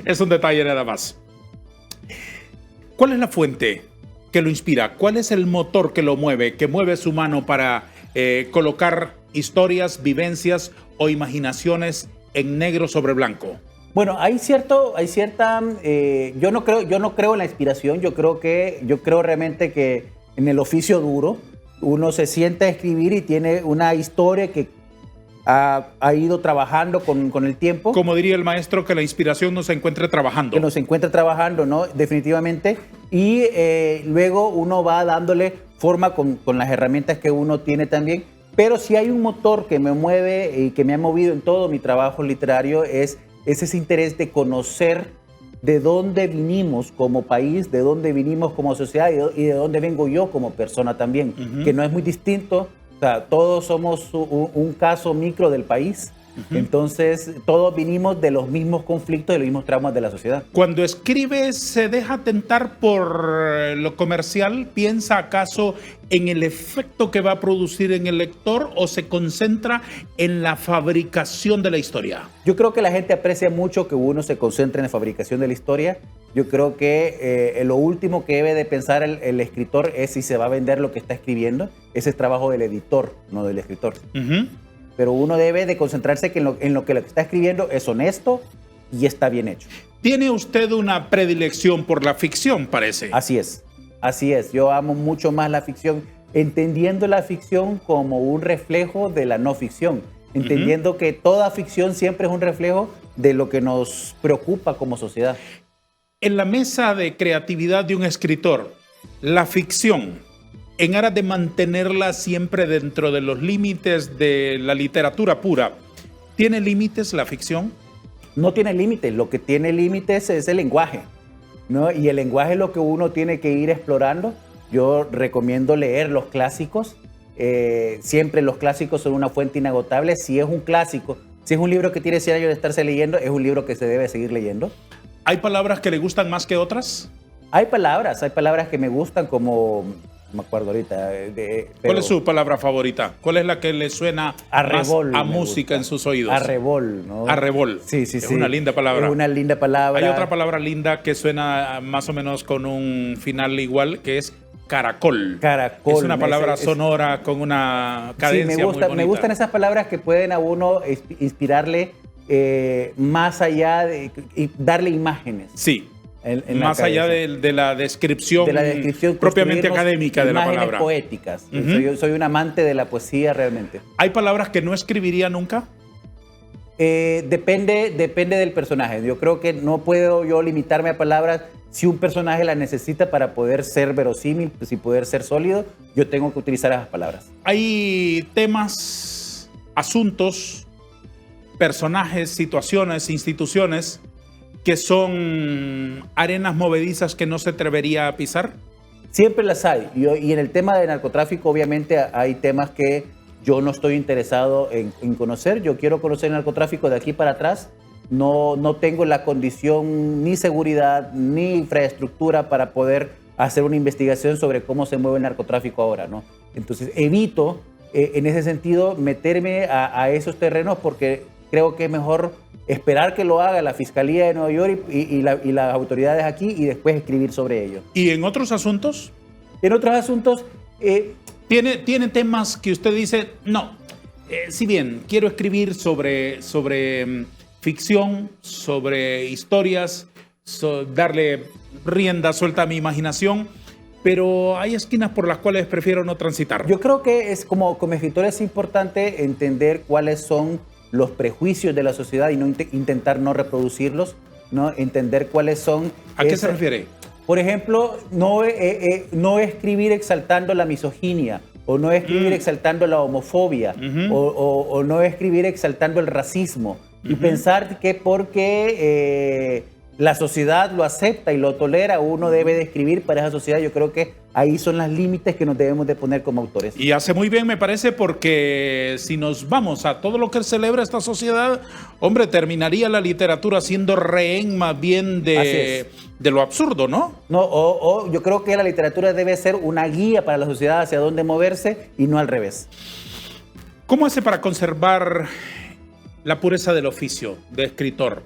[SPEAKER 1] Es un detalle nada más. ¿Cuál es la fuente que lo inspira? ¿Cuál es el motor que lo mueve, que mueve su mano para colocar historias, vivencias o imaginaciones en negro sobre blanco?
[SPEAKER 2] Bueno, hay cierta, yo no creo en la inspiración. Yo creo realmente que en el oficio duro uno se sienta a escribir y tiene una historia que ha ido trabajando con el tiempo.
[SPEAKER 1] Como diría el maestro, que la inspiración no se encuentre trabajando.
[SPEAKER 2] Que no se encuentre trabajando, ¿no? Definitivamente. Y luego uno va dándole forma con las herramientas que uno tiene también. Pero si hay un motor que me mueve y que me ha movido en todo mi trabajo literario, es ese interés de conocer de dónde vinimos como país, de dónde vinimos como sociedad y de dónde vengo yo como persona también, que no es muy distinto. O sea, todos somos un caso micro del país. Entonces, todos vinimos de los mismos conflictos, de los mismos traumas de la sociedad.
[SPEAKER 1] Cuando escribe, ¿se deja tentar por lo comercial? ¿Piensa acaso en el efecto que va a producir en el lector o se concentra en la fabricación de la historia?
[SPEAKER 2] Yo creo que la gente aprecia mucho que uno se concentre en la fabricación de la historia. Yo creo que lo último que debe de pensar el escritor es si se va a vender lo que está escribiendo. Ese es trabajo del editor, no del escritor. Pero uno debe de concentrarse en lo que está escribiendo es honesto y está bien hecho.
[SPEAKER 1] ¿Tiene usted una predilección por la ficción, parece?
[SPEAKER 2] Así es. Yo amo mucho más la ficción, entendiendo la ficción como un reflejo de la no ficción, entendiendo que toda ficción siempre es un reflejo de lo que nos preocupa como sociedad.
[SPEAKER 1] En la mesa de creatividad de un escritor, la ficción, en aras de mantenerla siempre dentro de los límites de la literatura pura, ¿tiene límites la ficción?
[SPEAKER 2] No tiene límites, lo que tiene límites es el lenguaje, ¿no? Y el lenguaje es lo que uno tiene que ir explorando. Yo recomiendo leer los clásicos, siempre los clásicos son una fuente inagotable. Si es un clásico, si es un libro que tiene 100 años de estarse leyendo, es un libro que se debe seguir leyendo.
[SPEAKER 1] ¿Hay palabras que le gustan más que otras?
[SPEAKER 2] Hay palabras que me gustan como... No me acuerdo ahorita.
[SPEAKER 1] ¿Cuál es su palabra favorita? ¿Cuál es la que le suena
[SPEAKER 2] arrebol,
[SPEAKER 1] más a música en sus oídos?
[SPEAKER 2] Arrebol, ¿no?
[SPEAKER 1] Arrebol.
[SPEAKER 2] Sí.
[SPEAKER 1] Es una linda palabra.
[SPEAKER 2] Es una linda palabra.
[SPEAKER 1] Hay otra palabra linda que suena más o menos con un final igual, que es caracol.
[SPEAKER 2] Caracol.
[SPEAKER 1] Es una palabra sonora con una cadencia muy bonita.
[SPEAKER 2] Me gustan esas palabras que pueden a uno inspirarle más allá de y darle imágenes.
[SPEAKER 1] Sí.
[SPEAKER 2] En
[SPEAKER 1] más allá de la descripción, propiamente académica de la palabra.
[SPEAKER 2] Imágenes poéticas. Soy un amante de la poesía realmente.
[SPEAKER 1] ¿Hay palabras que no escribiría nunca?
[SPEAKER 2] Depende del personaje. Yo creo que no puedo yo limitarme a palabras. Si un personaje las necesita para poder ser verosímil, si poder ser sólido, yo tengo que utilizar esas palabras.
[SPEAKER 1] Hay temas, asuntos, personajes, situaciones, instituciones que son arenas movedizas que no se atrevería a pisar.
[SPEAKER 2] Siempre las hay. Y en el tema del narcotráfico, obviamente, hay temas que yo no estoy interesado en conocer. Yo quiero conocer el narcotráfico de aquí para atrás. No tengo la condición, ni seguridad, ni infraestructura para poder hacer una investigación sobre cómo se mueve el narcotráfico ahora, ¿no? Entonces, evito, en ese sentido, meterme a esos terrenos porque creo que es mejor esperar que lo haga la Fiscalía de Nueva York y las autoridades aquí y después escribir sobre ello.
[SPEAKER 1] ¿Y en otros asuntos?
[SPEAKER 2] En otros asuntos...
[SPEAKER 1] ¿Tiene temas que usted dice, no, si bien quiero escribir sobre ficción, sobre historias, darle rienda suelta a mi imaginación, pero hay esquinas por las cuales prefiero no transitar?
[SPEAKER 2] Yo creo que como escritor es importante entender cuáles son los prejuicios de la sociedad y no intentar no reproducirlos, ¿no? Entender cuáles son...
[SPEAKER 1] ¿A qué se refiere?
[SPEAKER 2] Por ejemplo, no escribir exaltando la misoginia, o no escribir exaltando la homofobia, o no escribir exaltando el racismo, y pensar que porque la sociedad lo acepta y lo tolera, uno debe de escribir para esa sociedad. Yo creo que ahí son los límites que nos debemos de poner como autores.
[SPEAKER 1] Y hace muy bien, me parece, porque si nos vamos a todo lo que celebra esta sociedad, hombre, terminaría la literatura siendo rehén más bien de lo absurdo, ¿no?
[SPEAKER 2] No, yo creo que la literatura debe ser una guía para la sociedad hacia dónde moverse y no al revés.
[SPEAKER 1] ¿Cómo hace para conservar la pureza del oficio de escritor?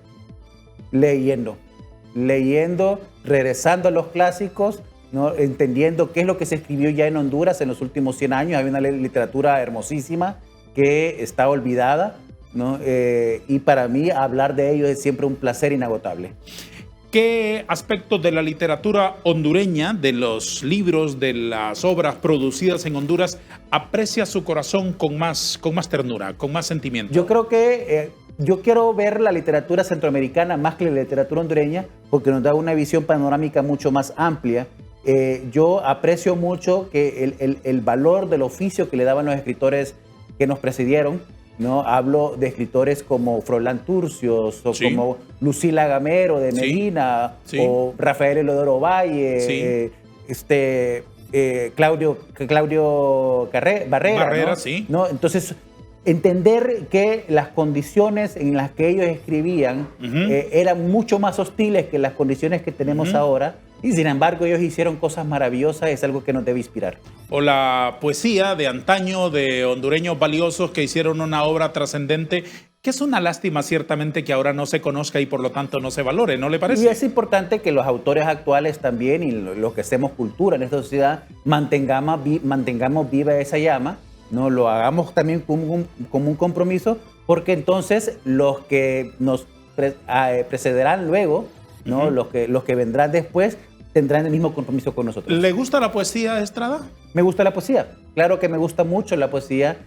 [SPEAKER 2] Leyendo, regresando a los clásicos, ¿no? Entendiendo qué es lo que se escribió ya en Honduras en los últimos 100 años. Hay una literatura hermosísima que está olvidada, ¿no? Y para mí hablar de ello es siempre un placer inagotable.
[SPEAKER 1] ¿Qué aspectos de la literatura hondureña, de los libros, de las obras producidas en Honduras, aprecia su corazón con más ternura, con más sentimiento?
[SPEAKER 2] Yo creo que yo quiero ver la literatura centroamericana más que la literatura hondureña porque nos da una visión panorámica mucho más amplia. Yo aprecio mucho que el valor del oficio que le daban los escritores que nos precedieron, ¿no? Hablo de escritores como Froilán Turcios o como Lucila Gamero de Medina o Rafael Elodoro Valle, Claudio Barrera, ¿no? ¿No? Entonces, entender que las condiciones en las que ellos escribían eran mucho más hostiles que las condiciones que tenemos ahora, y sin embargo ellos hicieron cosas maravillosas, es algo que nos debe inspirar.
[SPEAKER 1] O la poesía de antaño de hondureños valiosos que hicieron una obra trascendente, que es una lástima ciertamente que ahora no se conozca y por lo tanto no se valore, ¿no le parece?
[SPEAKER 2] Y es importante que los autores actuales también y los que hacemos cultura en esta sociedad mantengamos viva esa llama, ¿no? Lo hagamos también como un compromiso, porque entonces los que nos precederán luego, ¿no? Los que vendrán después tendrán el mismo compromiso con nosotros.
[SPEAKER 1] ¿Le gusta la poesía, Estrada?
[SPEAKER 2] Me gusta la poesía, claro que me gusta mucho la poesía.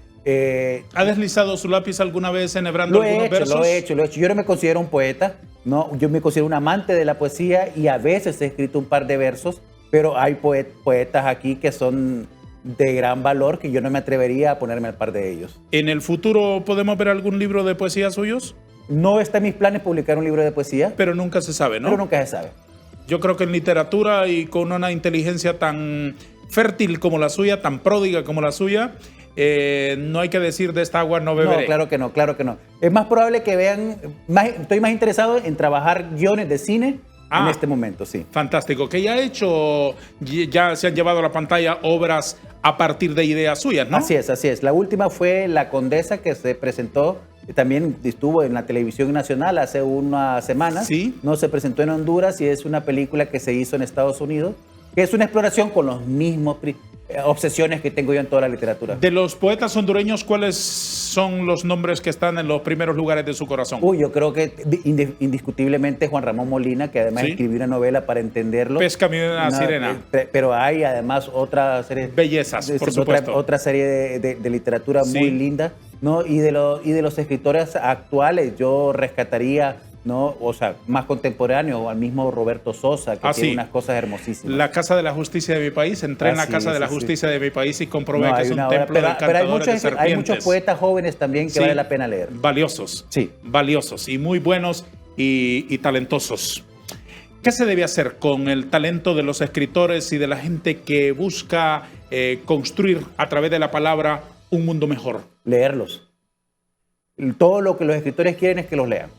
[SPEAKER 1] ¿Ha deslizado su lápiz alguna vez enhebrando algunos versos?
[SPEAKER 2] Lo he hecho. Yo no me considero un poeta, ¿no? Yo me considero un amante de la poesía y a veces he escrito un par de versos, pero hay poetas aquí que son de gran valor que yo no me atrevería a ponerme al par de ellos.
[SPEAKER 1] ¿En el futuro podemos ver algún libro de poesía suyos?
[SPEAKER 2] No está en mis planes publicar un libro de poesía.
[SPEAKER 1] Pero nunca se sabe, ¿no?
[SPEAKER 2] Pero nunca se sabe.
[SPEAKER 1] Yo creo que en literatura y con una inteligencia tan fértil como la suya, tan pródiga como la suya, no hay que decir de esta agua no beberé.
[SPEAKER 2] No, claro que no. Es más probable que vean, estoy más interesado en trabajar guiones de cine en este momento, sí.
[SPEAKER 1] Fantástico. Que ya se han llevado a la pantalla obras a partir de ideas suyas, ¿no?
[SPEAKER 2] Así es. La última fue La Condesa, que se presentó, también estuvo en la televisión nacional hace unas semanas.
[SPEAKER 1] Sí.
[SPEAKER 2] No, se presentó en Honduras y es una película que se hizo en Estados Unidos, que es una exploración con los mismos obsesiones que tengo yo en toda la literatura.
[SPEAKER 1] De los poetas hondureños, ¿cuáles son los nombres que están en los primeros lugares de su corazón?
[SPEAKER 2] Yo creo que indiscutiblemente Juan Ramón Molina, que además escribió una novela para entenderlo.
[SPEAKER 1] Péscame una sirena.
[SPEAKER 2] Pero hay además otra serie.
[SPEAKER 1] Bellezas, por supuesto.
[SPEAKER 2] Otra serie de literatura muy linda, ¿no? Y de los escritores actuales, yo rescataría, ¿no? O sea, más contemporáneo, al mismo Roberto Sosa, que tiene unas cosas hermosísimas.
[SPEAKER 1] La Casa de la Justicia de mi país, entré en la Casa de la Justicia de mi país y comprobé que es un templo de encantadores de serpientes.
[SPEAKER 2] Hay muchos poetas jóvenes también que vale la pena leer.
[SPEAKER 1] Valiosos.
[SPEAKER 2] Sí.
[SPEAKER 1] Valiosos y muy buenos y talentosos. ¿Qué se debe hacer con el talento de los escritores y de la gente que busca construir a través de la palabra un mundo mejor?
[SPEAKER 2] Leerlos. Todo lo que los escritores quieren es que los lean.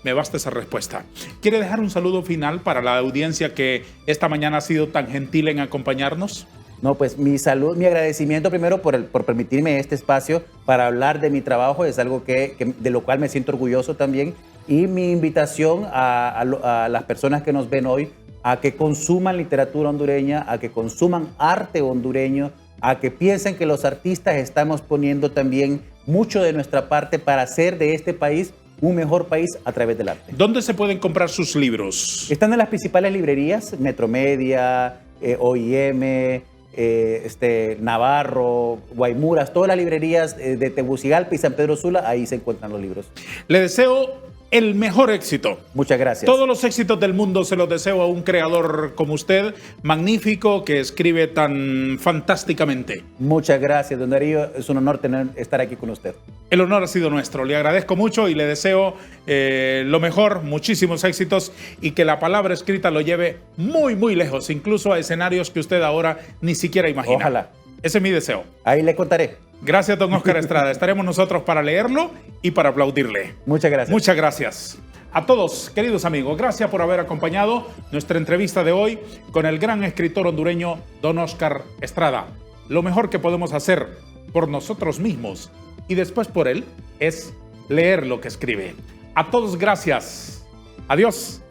[SPEAKER 1] Me basta esa respuesta. ¿Quiere dejar un saludo final para la audiencia que esta mañana ha sido tan gentil en acompañarnos?
[SPEAKER 2] No, pues mi agradecimiento primero por permitirme este espacio para hablar de mi trabajo, es algo de lo cual me siento orgulloso también. Y mi invitación a las personas que nos ven hoy a que consuman literatura hondureña, a que consuman arte hondureño, a que piensen que los artistas estamos poniendo también mucho de nuestra parte para hacer de este país un mejor país a través del arte.
[SPEAKER 1] ¿Dónde se pueden comprar sus libros?
[SPEAKER 2] Están en las principales librerías, Metromedia, OIM, Navarro, Guaymuras, todas las librerías de Tegucigalpa y San Pedro Sula, ahí se encuentran los libros.
[SPEAKER 1] Le deseo el mejor éxito.
[SPEAKER 2] Muchas gracias.
[SPEAKER 1] Todos los éxitos del mundo se los deseo a un creador como usted, magnífico, que escribe tan fantásticamente.
[SPEAKER 2] Muchas gracias, don Darío. Es un honor estar aquí con usted.
[SPEAKER 1] El honor ha sido nuestro. Le agradezco mucho y le deseo lo mejor, muchísimos éxitos y que la palabra escrita lo lleve muy, muy lejos, incluso a escenarios que usted ahora ni siquiera imagina.
[SPEAKER 2] Ojalá.
[SPEAKER 1] Ese es mi deseo.
[SPEAKER 2] Ahí le contaré.
[SPEAKER 1] Gracias, don Óscar Estrada. Estaremos nosotros para leerlo y para aplaudirle.
[SPEAKER 2] Muchas gracias.
[SPEAKER 1] Muchas gracias. A todos, queridos amigos, gracias por haber acompañado nuestra entrevista de hoy con el gran escritor hondureño don Óscar Estrada. Lo mejor que podemos hacer por nosotros mismos y después por él es leer lo que escribe. A todos, gracias. Adiós.